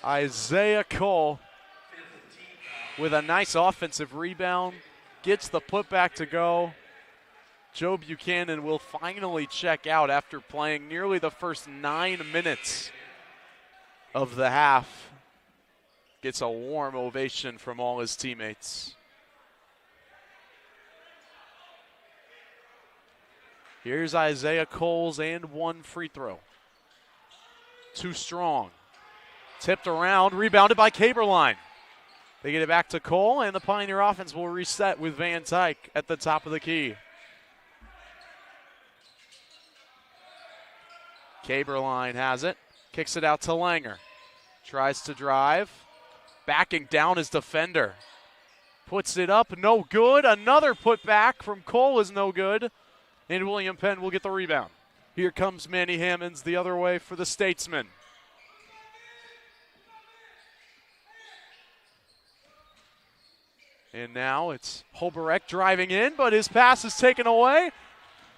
Isaiah Cole with a nice offensive rebound, gets the putback to go. Joe Buchanan will finally check out after playing nearly the first 9 minutes of the half. Gets a warm ovation from all his teammates. Here's Isaiah Cole's and one free throw. Too strong. Tipped around, rebounded by Caberline. They get it back to Cole, and the Pioneer offense will reset with Van Dyke at the top of the key. Caberline has it, kicks it out to Langer. Tries to drive, backing down his defender. Puts it up, no good. Another putback from Cole is no good, and William Penn will get the rebound. Here comes Manny Hammonds the other way for the Statesmen. And now it's Holberek driving in, but his pass is taken away.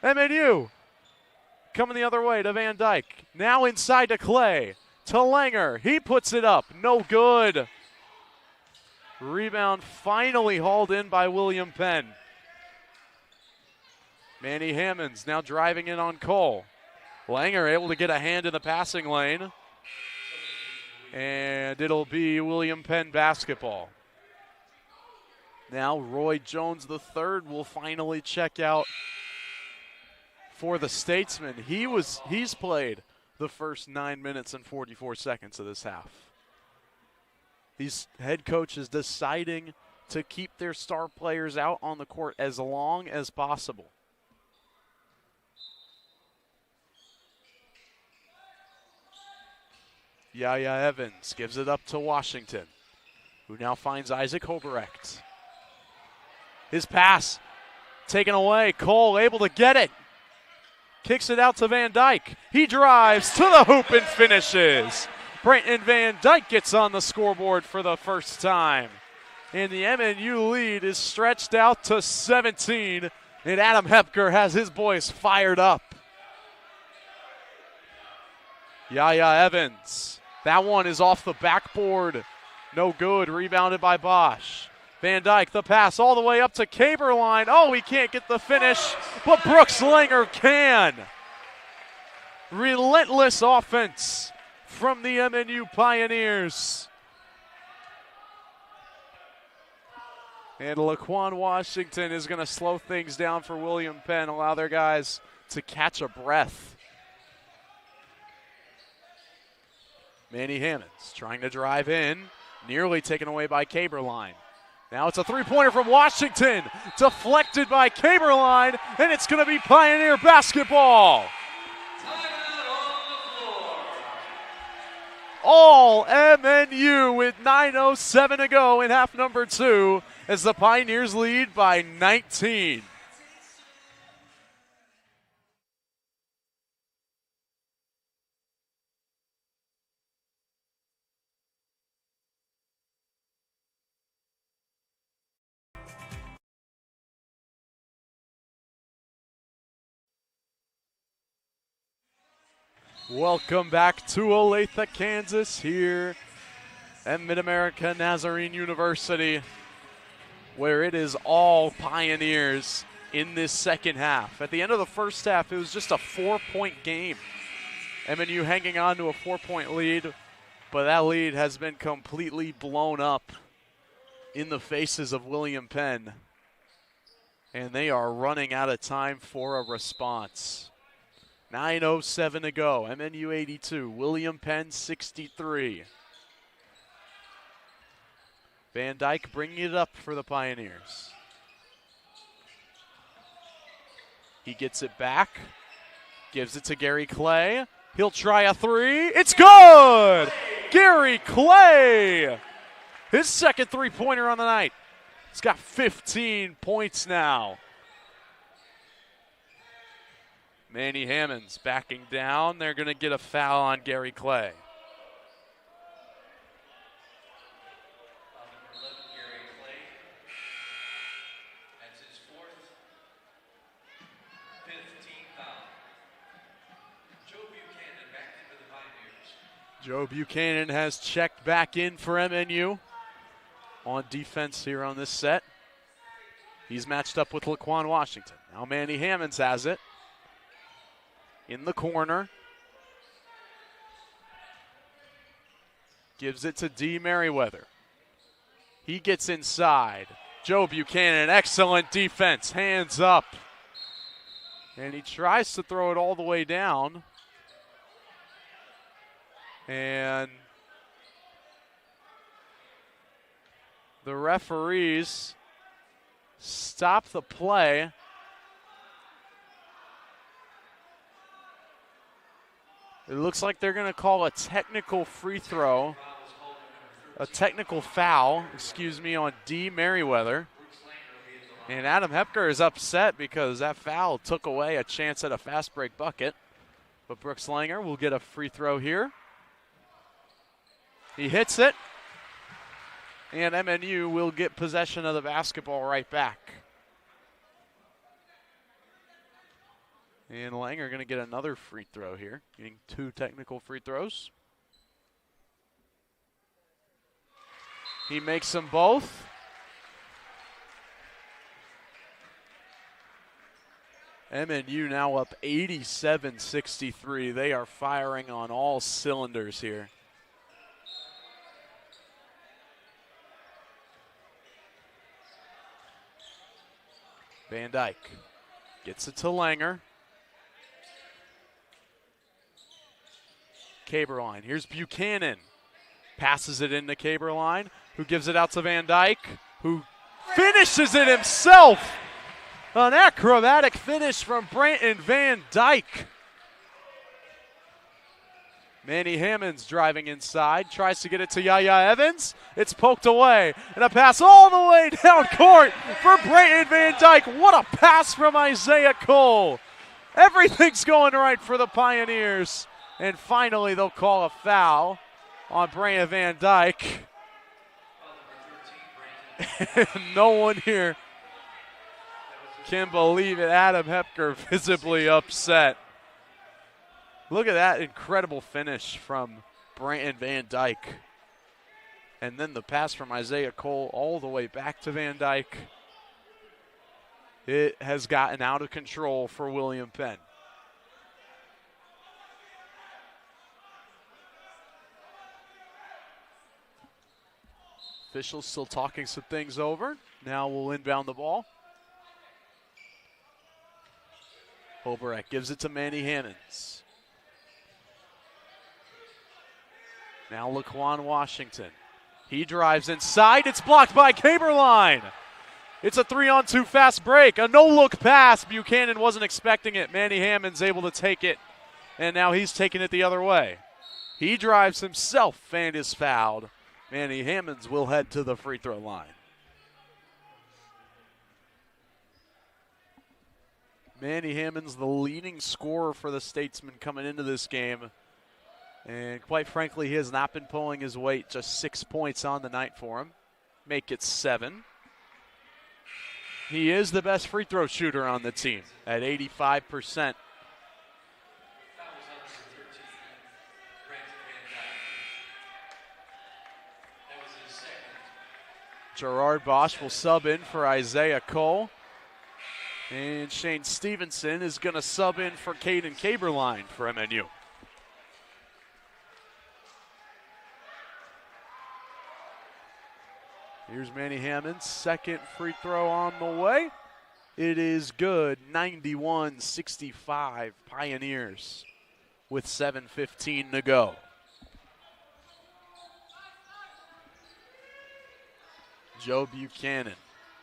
MNU coming the other way to Van Dyke. Now inside to Clay. To Langer. He puts it up. No good. Rebound finally hauled in by William Penn. Manny Hammonds now driving in on Cole. Langer able to get a hand in the passing lane. And it'll be William Penn basketball. Now Roy Jones III will finally check out for the Statesman. He's played the first 9 minutes and 44 seconds of this half. These head coaches deciding to keep their star players out on the court as long as possible. Yaya Evans gives it up to Washington, who now finds Isaac Hoberecht. His pass taken away. Cole able to get it. Kicks it out to Van Dyke. He drives to the hoop and finishes. Brenton Van Dyke gets on the scoreboard for the first time. And the MNU lead is stretched out to 17. And Adam Hepker has his boys fired up. Yaya Evans. That one is off the backboard. No good. Rebounded by Bosch. Van Dyke, the pass all the way up to Caberline. Oh, he can't get the finish, but Brooks Langer can. Relentless offense from the MNU Pioneers. And Laquan Washington is going to slow things down for William Penn, allow their guys to catch a breath. Manny Hammonds trying to drive in, nearly taken away by Caberline. Now it's a three-pointer from Washington, deflected by Caberline, and it's going to be Pioneer basketball. All MNU with 9:07 to go in half number 2 as the Pioneers lead by 19. Welcome back to Olathe, Kansas, here at Mid-America Nazarene University, where it is all Pioneers in this second half. At the end of the first half, it was just a 4-point game. MNU hanging on to a 4-point lead, but that lead has been completely blown up in the faces of William Penn, and they are running out of time for a response. 9:07 to go. MNU 82, William Penn 63. Van Dyke bringing it up for the Pioneers. He gets it back, gives it to Gary Clay. He'll try a three. It's good! Gary Clay! His second three-pointer on the night. He's got 15 points now. Manny Hammonds backing down. They're going to get a foul on Gary Clay. That's his fourth, 15th foul. Joe Buchanan back into the Pioneers. Joe Buchanan has checked back in for MNU on defense here on this set. He's matched up with Laquan Washington. Now Manny Hammonds has it. In the corner. Gives it to D. Merriweather. He gets inside. Joe Buchanan, excellent defense, hands up. And he tries to throw it all the way down. And the referees stop the play. It looks like they're going to call a technical free throw, a technical foul, on D. Merriweather. And Adam Hepker is upset because that foul took away a chance at a fast break bucket. But Brooks Langer will get a free throw here. He hits it. And MNU will get possession of the basketball right back. And Langer going to get another free throw here, getting 2 technical free throws. He makes them both. MNU now up 87-63. They are firing on all cylinders here. Van Dyke gets it to Langer. Caberline, here's Buchanan. Passes it into Caberline, who gives it out to Van Dyke, who finishes it himself. An acrobatic finish from Branton Van Dyke. Manny Hammonds driving inside, tries to get it to Yaya Evans. It's poked away, and a pass all the way down court for Branton Van Dyke. What a pass from Isaiah Cole. Everything's going right for the Pioneers. And finally, they'll call a foul on Branton Van Dyke. No one here can believe it. Adam Hepker visibly upset. Look at that incredible finish from Branton Van Dyke. And then the pass from Isaiah Cole all the way back to Van Dyke. It has gotten out of control for William Penn. Officials still talking some things over. Now we'll inbound the ball. Hoberek gives it to Manny Hammonds. Now Laquan Washington. He drives inside. It's blocked by Caberline. It's a 3-on-2 fast break. A no-look pass. Buchanan wasn't expecting it. Manny Hammonds able to take it. And now he's taking it the other way. He drives himself and is fouled. Manny Hammonds will head to the free throw line. Manny Hammonds, the leading scorer for the Statesmen coming into this game. And quite frankly, he has not been pulling his weight. Just 6 points on the night for him. Make it 7. He is the best free throw shooter on the team at 85%. Gerard Bosch will sub in for Isaiah Cole. And Shane Stevenson is going to sub in for Caden Caberline for MNU. Here's Manny Hammonds, second free throw on the way. It is good, 91-65 Pioneers with 7:15 to go. Joe Buchanan,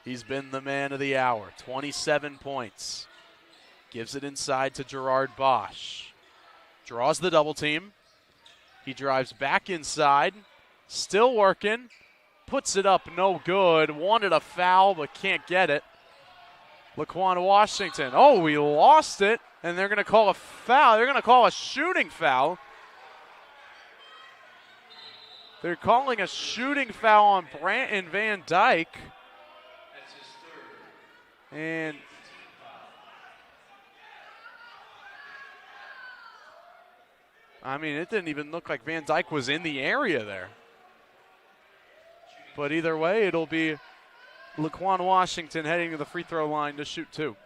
he's been the man of the hour, 27 points. Gives it inside to Gerard Bosch. Draws the double team. He drives back inside, still working. Puts it up, no good. Wanted a foul, but can't get it. Laquan Washington. Oh, we lost it, and they're going to call a foul. They're going to call a shooting foul. They're calling a shooting foul on Branton Van Dyke. That's his third. And I mean, it didn't even look like Van Dyke was in the area there. But either way, it'll be Laquan Washington heading to the free throw line to shoot 2.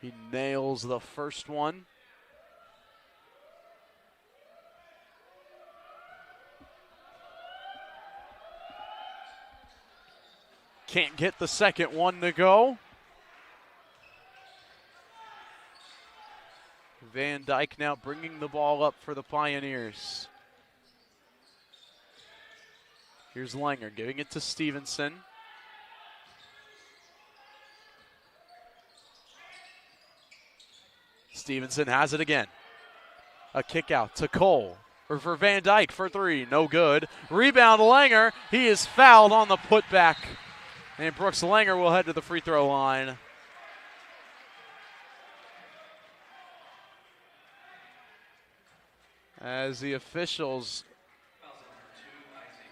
He nails the first one. Can't get the second one to go. Van Dyke now bringing the ball up for the Pioneers. Here's Langer giving it to Stevenson. Stevenson has it again. A kick out to Cole. Or for Van Dyke for 3. No good. Rebound Langer. He is fouled on the putback. And Brooks Langer will head to the free throw line. As the officials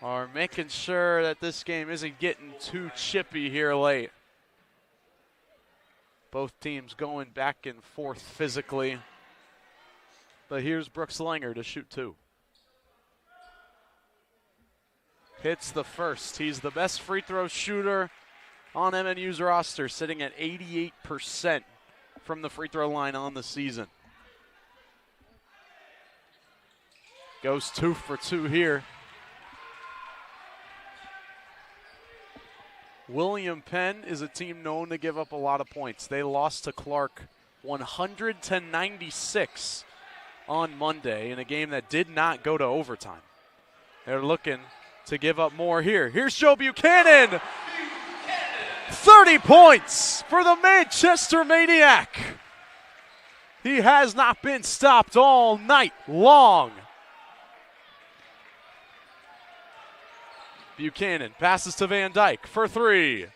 are making sure that this game isn't getting too chippy here late. Both teams going back and forth physically. But here's Brooks Langer to shoot two. Hits the first. He's the best free throw shooter on MNU's roster, sitting at 88% from the free throw line on the season. Goes 2 for 2 here. William Penn is a team known to give up a lot of points. They lost to Clark 100-96 on Monday in a game that did not go to overtime. They're looking to give up more here. Here's Joe Buchanan. 30 points for the Manchester Maniac. He has not been stopped all night long. Buchanan passes to Van Dyke for three.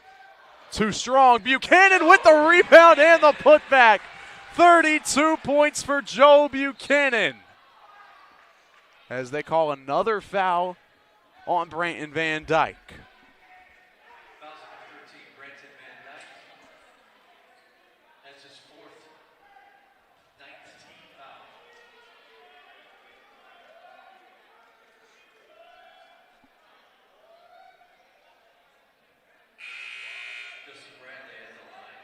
Too strong. Buchanan with the rebound and the putback. 32 points for Joe Buchanan. As they call another foul on Branton Van Dyke. Foul number 13, Branton Van Dyke. That's his fourth 19th foul. Justin Bradley at the line.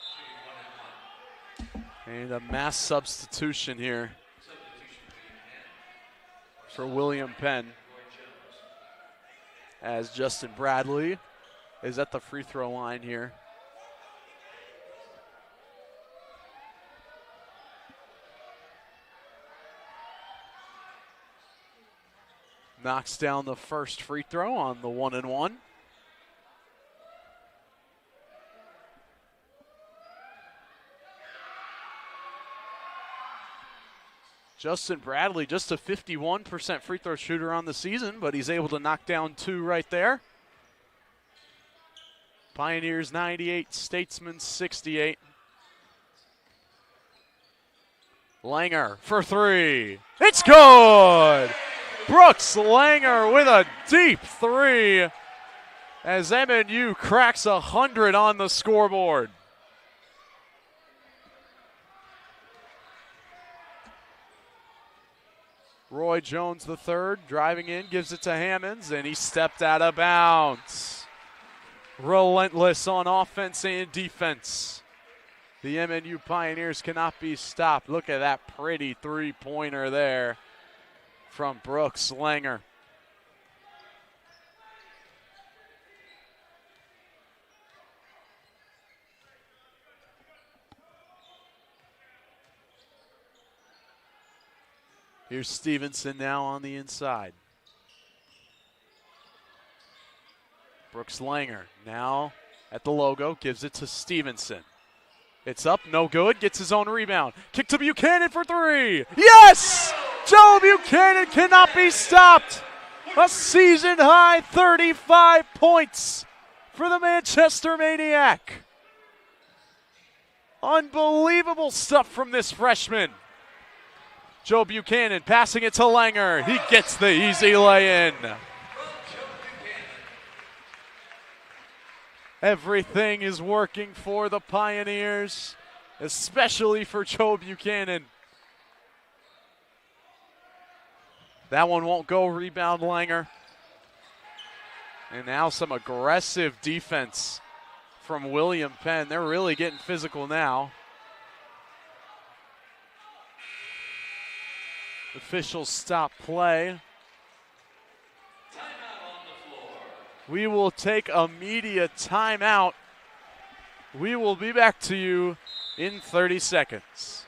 Shooting 1 and 1. And a mass substitution here Substitution for William Penn, as Justin Bradley is at the free throw line here. Knocks down the first free throw on the 1 and 1. Justin Bradley, just a 51% free throw shooter on the season, but he's able to knock down 2 right there. Pioneers 98, Statesmen 68. Langer for 3. It's good! Brooks Langer with a deep 3 as MNU cracks 100 on the scoreboard. Roy Jones III driving in, gives it to Hammonds, and he stepped out of bounds. Relentless on offense and defense. The MNU Pioneers cannot be stopped. Look at that pretty three-pointer there from Brooks Langer. Here's Stevenson now on the inside. Brooks Langer now at the logo, gives it to Stevenson. It's up, no good, gets his own rebound. Kick to Buchanan for 3. Yes! Joe Buchanan cannot be stopped. A season high 35 points for the Manchester Maniac. Unbelievable stuff from this freshman. Joe Buchanan passing it to Langer. He gets the easy lay-in. Everything is working for the Pioneers, especially for Joe Buchanan. That one won't go, rebound Langer. And now some aggressive defense from William Penn. They're really getting physical now. Officials stop play. We will take a media timeout. We will be back to you in 30 seconds.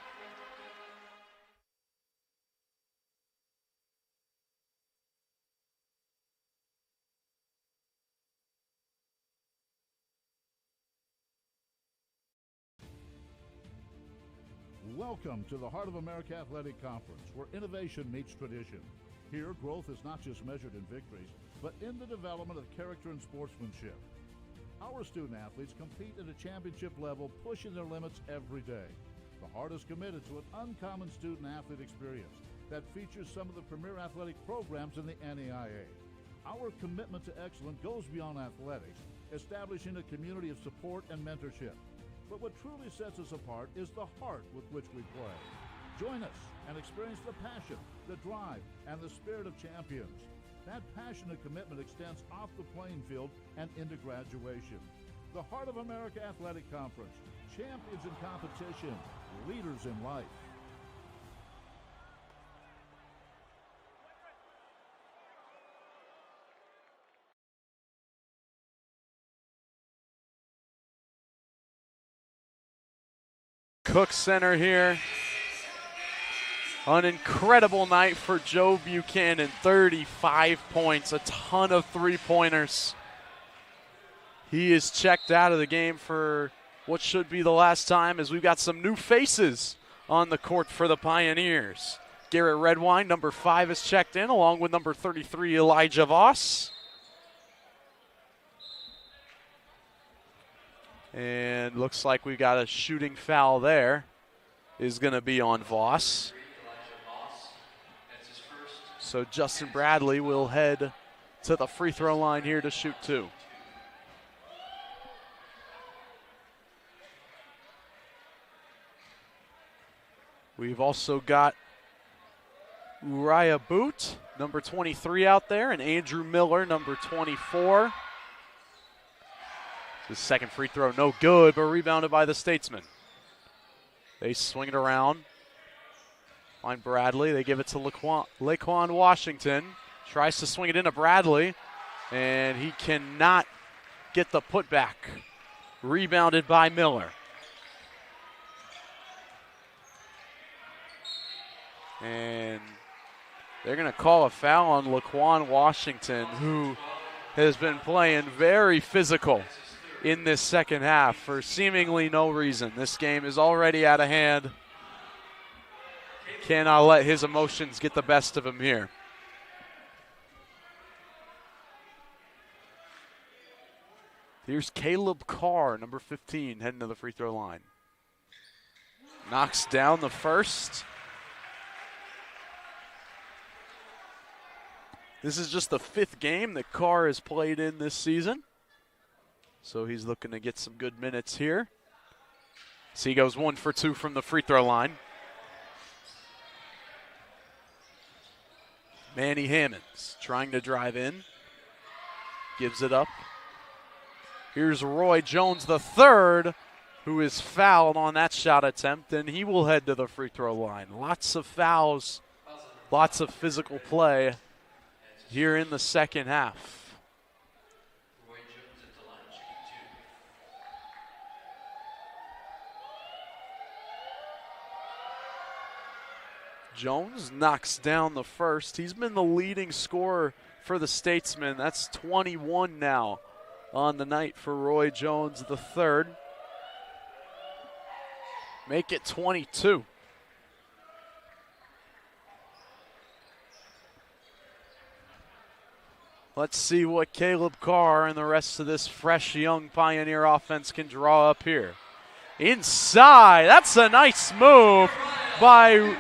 Welcome to the Heart of America Athletic Conference, where innovation meets tradition. Here, growth is not just measured in victories, but in the development of character and sportsmanship. Our student athletes compete at a championship level, pushing their limits every day. The Heart is committed to an uncommon student athlete experience that features some of the premier athletic programs in the NAIA. Our commitment to excellence goes beyond athletics, establishing a community of support and mentorship. But what truly sets us apart is the heart with which we play. Join us and experience the passion, the drive, and the spirit of champions. That passion and commitment extends off the playing field and into graduation. The Heart of America Athletic Conference, champions in competition, leaders in life. Cook Center here. An incredible night for Joe Buchanan. 35 points, a ton of three-pointers. He is checked out of the game for what should be the last time, as we've got some new faces on the court for the Pioneers. Garrett Redwine, number 5, is checked in, along with number 33, Elijah Voss. And looks like we got a shooting foul there. Is going to be on Voss. So Justin Bradley will head to the free throw line here to shoot 2. We've also got Uriah Boot, number 23 out there, and Andrew Miller, number 24. His second free throw, no good, but rebounded by the Statesmen. They swing it around. Find Bradley. They give it to Laquan Washington. Tries to swing it into Bradley, and he cannot get the putback. Rebounded by Miller. And they're going to call a foul on Laquan Washington, who has been playing very physical in this second half for seemingly no reason. This game is already out of hand. Cannot let his emotions get the best of him here. Here's Caleb Carr, number 15, heading to the free throw line. Knocks down the first. This is just the 5th game that Carr has played in this season. So he's looking to get some good minutes here. So he goes 1 for 2 from the free throw line. Manny Hammonds trying to drive in. Gives it up. Here's Roy Jones III, who is fouled on that shot attempt, and he will head to the free throw line. Lots of fouls, lots of physical play here in the second half. Jones knocks down the first. He's been the leading scorer for the Statesmen. That's 21 now on the night for Roy Jones III. Make it 22. Let's see what Caleb Carr and the rest of this fresh young Pioneer offense can draw up here. Inside, that's a nice move by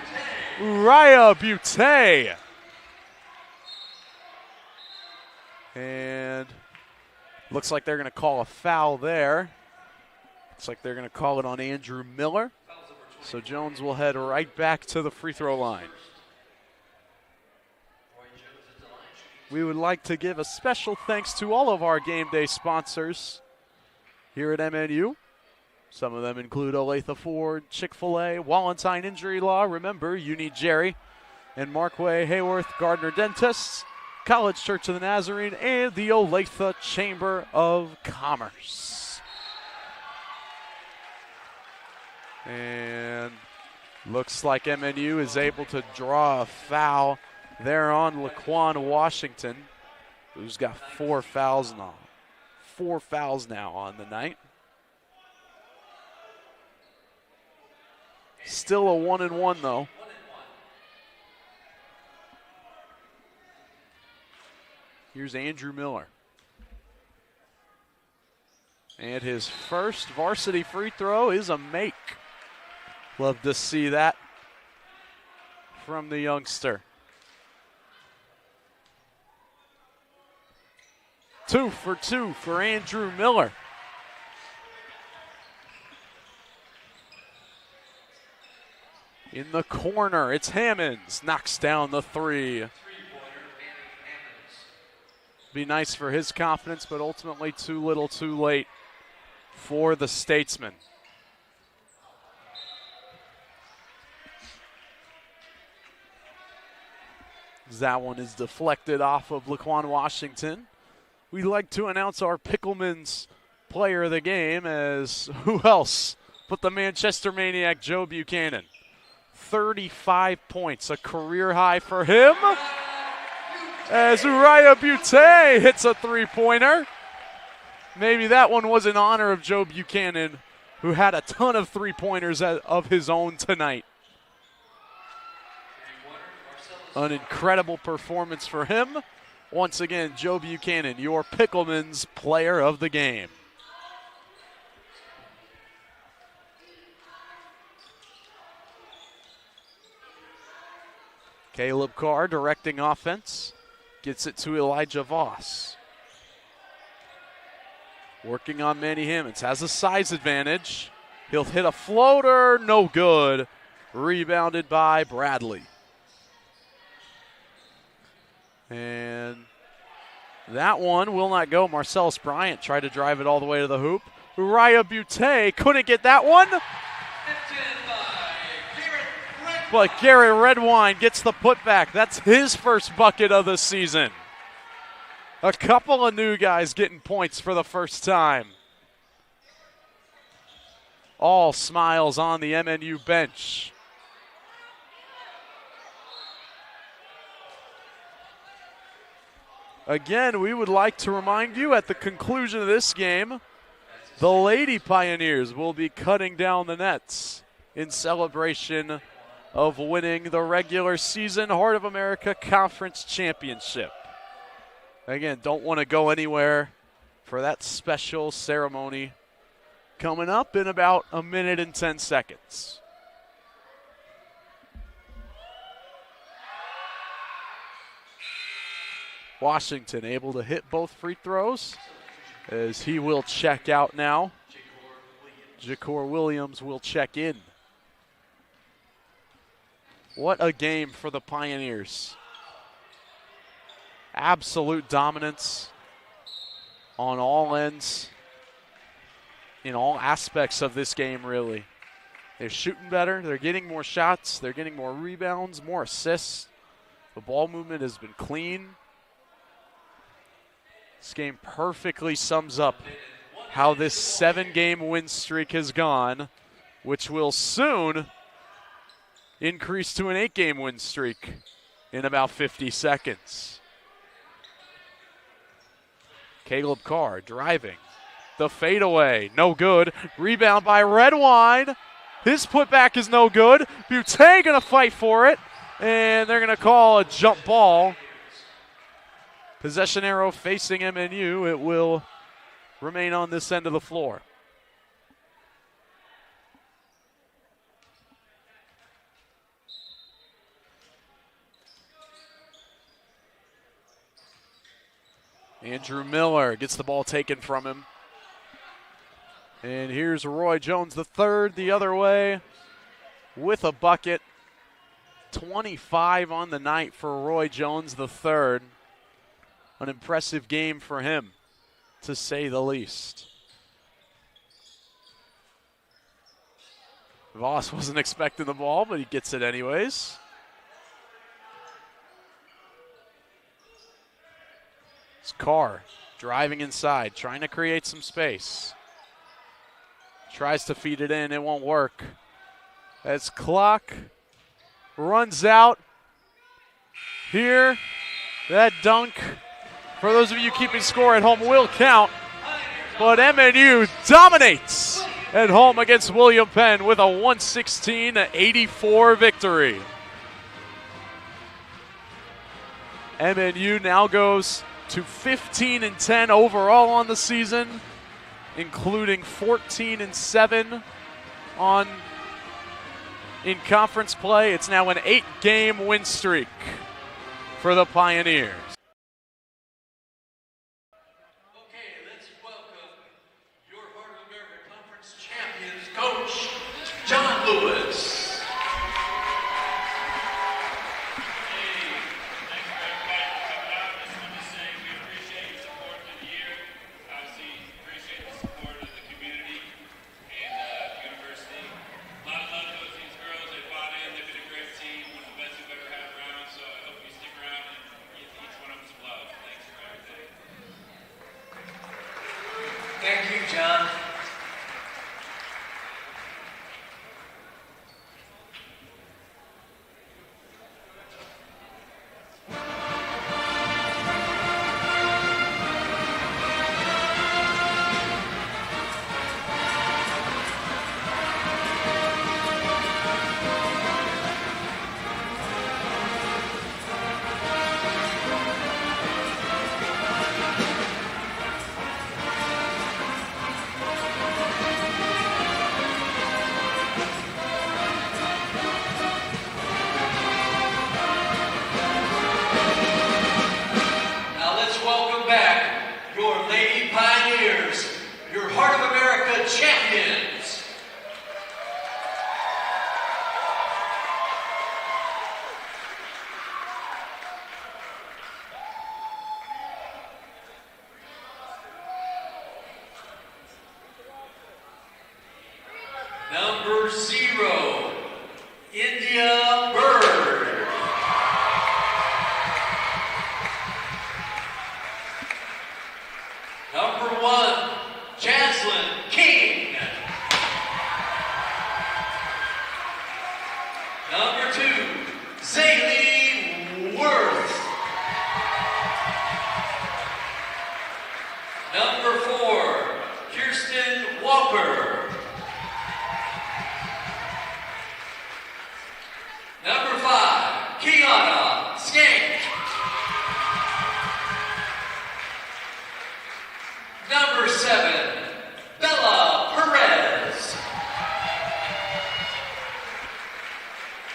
Uriah Butte. And looks like they're going to call a foul there. Looks like they're going to call it on Andrew Miller. So Jones will head right back to the free throw line. We would like to give a special thanks to all of our game day sponsors here at MNU. Some of them include Olathe Ford, Chick-fil-A, Wallenstein Injury Law. Remember, you need Jerry. And Markway Hayworth Gardner Dentists, College Church of the Nazarene, and the Olathe Chamber of Commerce. And looks like MNU is able to draw a foul there on Laquan Washington, who's got 4 fouls now. 4 fouls now on the night. Still a 1-and-1 though. Here's Andrew Miller. And his first varsity free throw is a make. Love to see that from the youngster. 2 for 2 for Andrew Miller. In the corner, it's Hammonds. Knocks down the 3. Be nice for his confidence, but ultimately too little too late for the Statesman. That one is deflected off of Laquan Washington. We'd like to announce our Pickleman's player of the game as who else but the Manchester Maniac Joe Buchanan. 35 points, a career high for him. As Uriah Butte hits a 3-pointer. Maybe that one was in honor of Joe Buchanan, who had a ton of 3-pointers of his own tonight. An incredible performance for him. Once again, Joe Buchanan, your Pickleman's player of the game. Caleb Carr directing offense. Gets it to Elijah Voss. Working on Manny Hammonds. Has a size advantage. He'll hit a floater. No good. Rebounded by Bradley. And that one will not go. Marcellus Bryant tried to drive it all the way to the hoop. Uriah Butte couldn't get that one. But Garrett Redwine gets the putback. That's his first bucket of the season. A couple of new guys getting points for the first time. All smiles on the MNU bench. Again, we would like to remind you at the conclusion of this game, the Lady Pioneers will be cutting down the nets in celebration of winning the regular season Heart of America Conference Championship. Again, don't want to go anywhere for that special ceremony coming up in about a minute and 10 seconds. Washington able to hit both free throws as he will check out now. Jakor Williams will check in. What a game for the Pioneers. Absolute dominance on all ends, in all aspects of this game, really. They're shooting better. They're getting more shots. They're getting more rebounds, more assists. The ball movement has been clean. This game perfectly sums up how this 7-game win streak has gone, which will soon increase to an 8-game win streak in about 50 seconds. Caleb Carr driving. The fadeaway, no good. Rebound by Redwine. His putback is no good. Butte going to fight for it, and they're going to call a jump ball. Possession arrow facing MNU. It will remain on this end of the floor. Andrew Miller gets the ball taken from him. And here's Roy Jones the third the other way with a bucket. 25 on the night for Roy Jones the third. An impressive game for him, to say the least. Voss wasn't expecting the ball, but he gets it anyways. It's Carr driving inside, trying to create some space. Tries to feed it in, it won't work. As clock runs out here, that dunk, for those of you keeping score at home, will count. But MNU dominates at home against William Penn with a 116-84 victory. MNU now goes to 15-10 overall on the season, including 14-7 in conference play. It's now an 8-game win streak for the Pioneers. Number 2, Zaylee Worth. Number 4, Kirsten Walker. Number 5, Kiana Skank. Number 7, Bella Perez.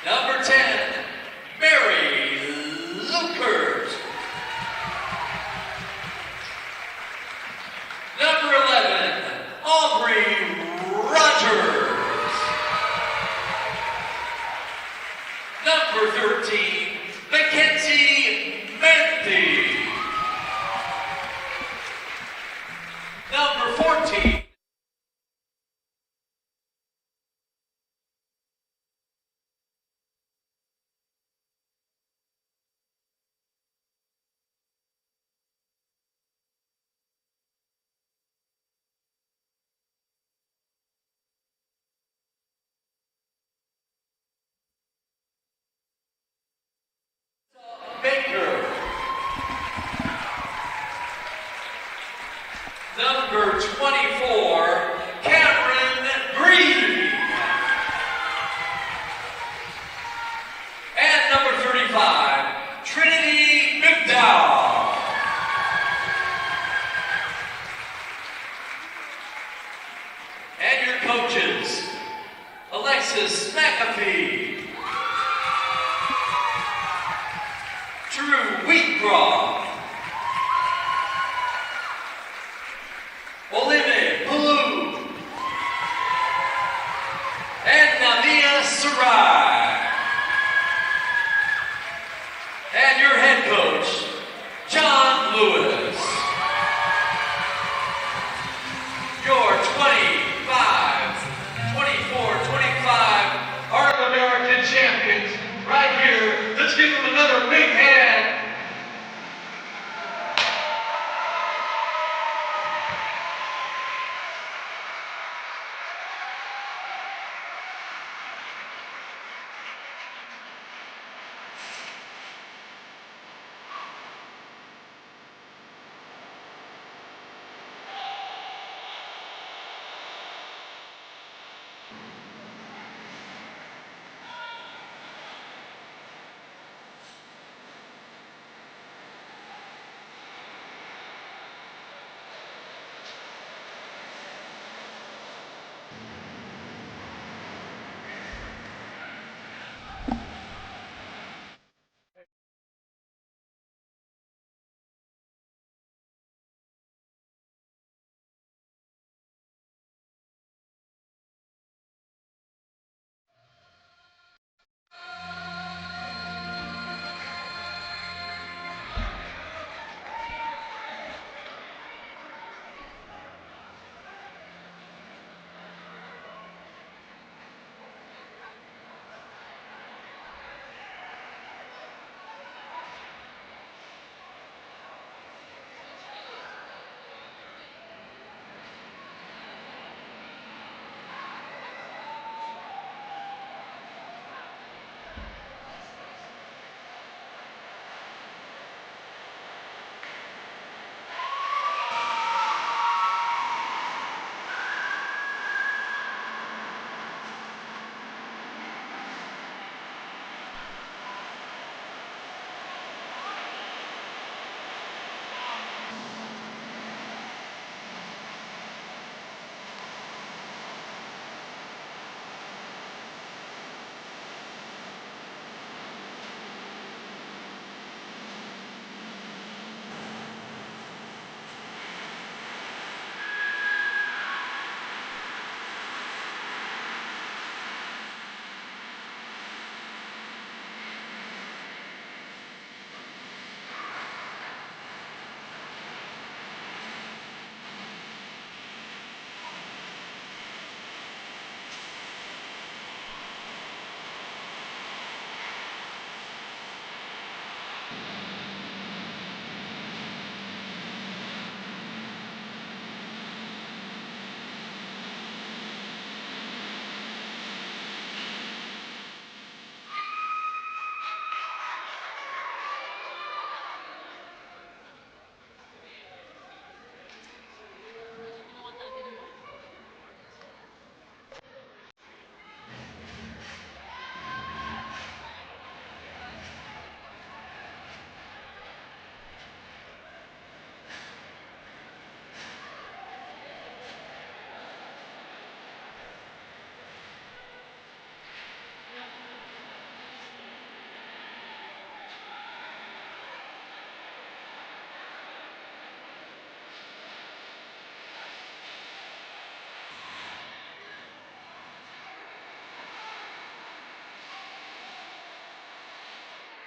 Number 10, Mary Lukert. Number 11, Aubrey Rogers. Number 13, Mackenzie Menthy. Number 14, Baker. Number 24, Cameron Green. And number 35, Trinity McDowell. And your coaches, Alexis McAfee, Drew Wheatcroft, Olivia Blue, and Namia Sarai. And your head coach, John Lewis. Your 25, 24, 25 Heart of American champions right here. Let's give them another big hand.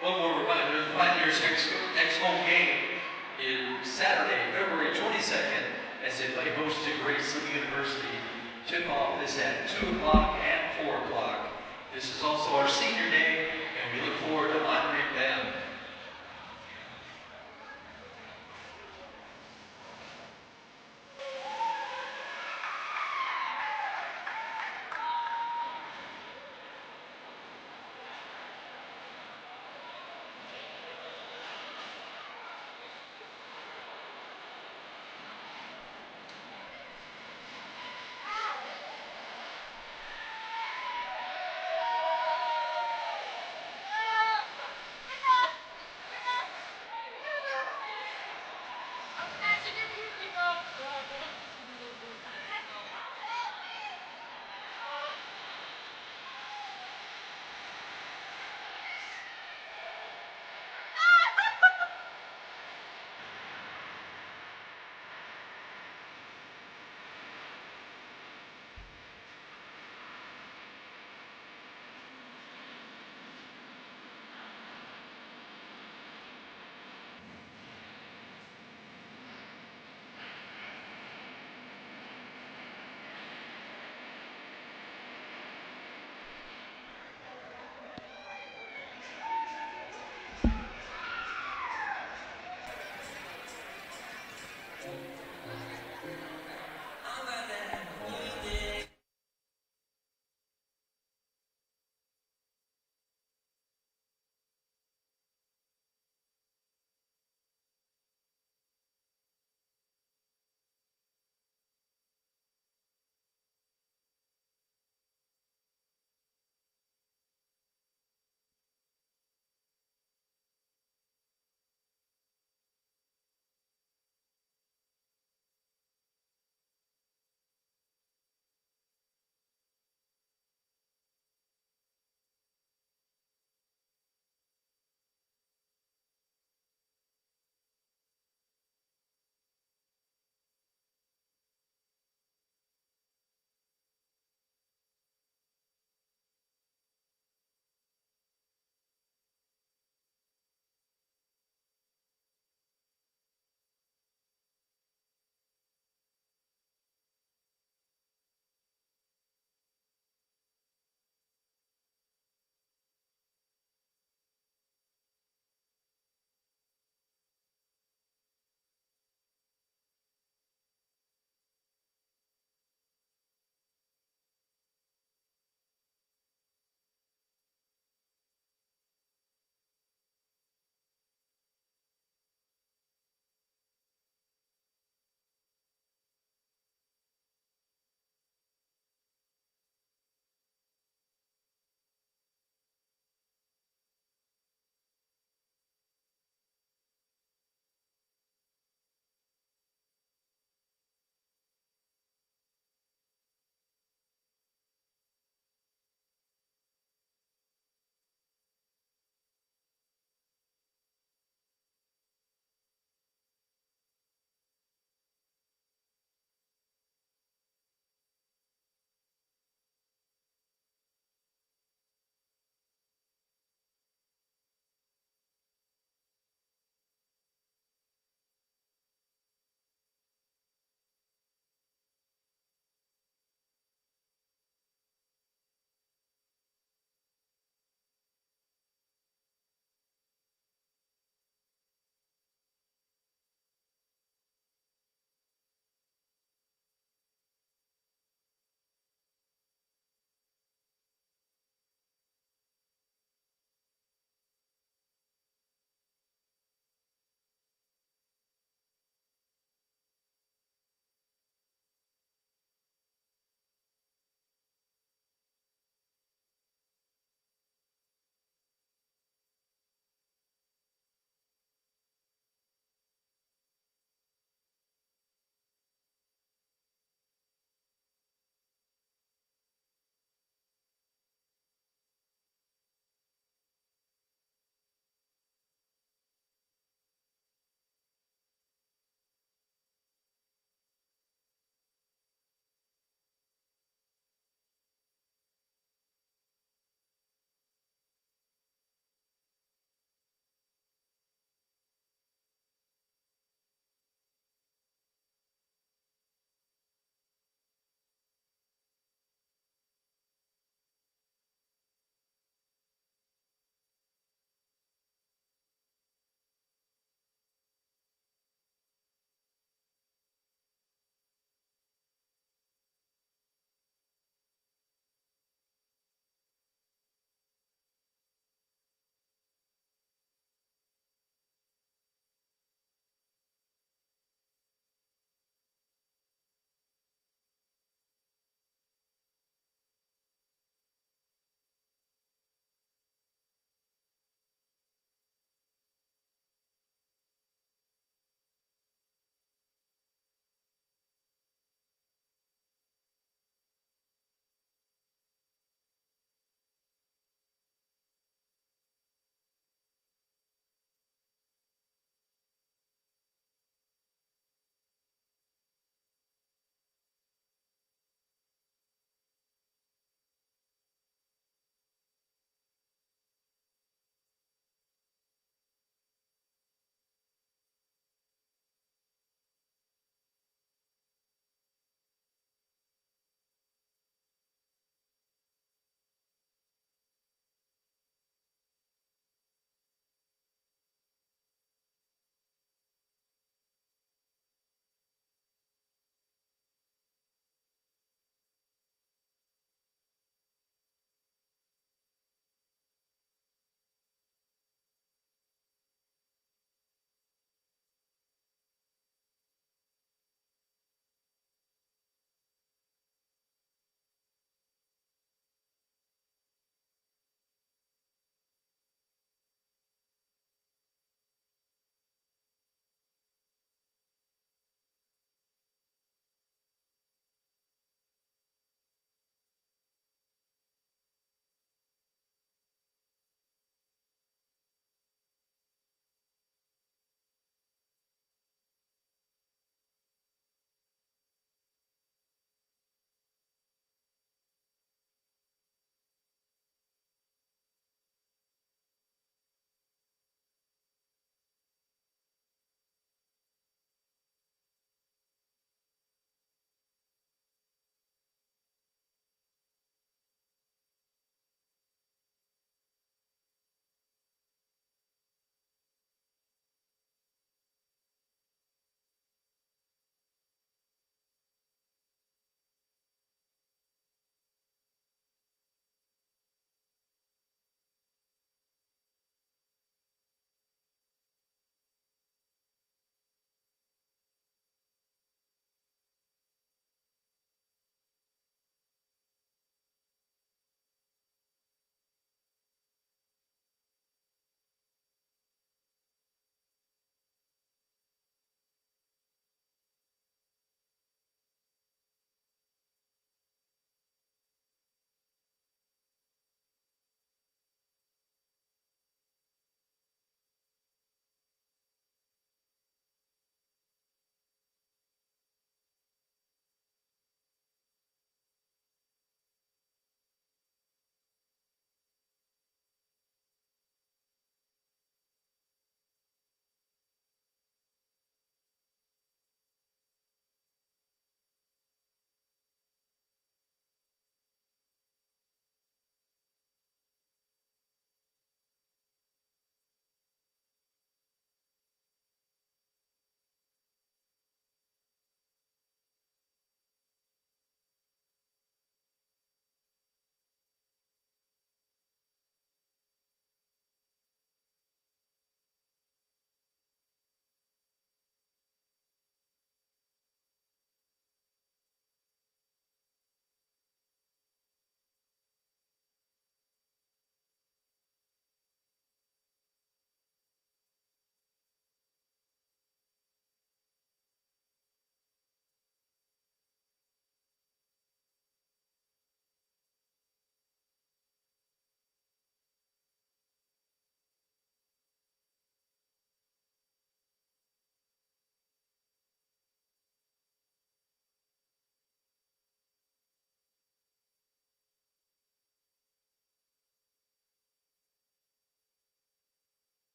One more reminder, the Pioneers next home game is Saturday, February 22nd, as they play host to Graceland University. Tip-off is at 2 o'clock and 4 o'clock. This is also our senior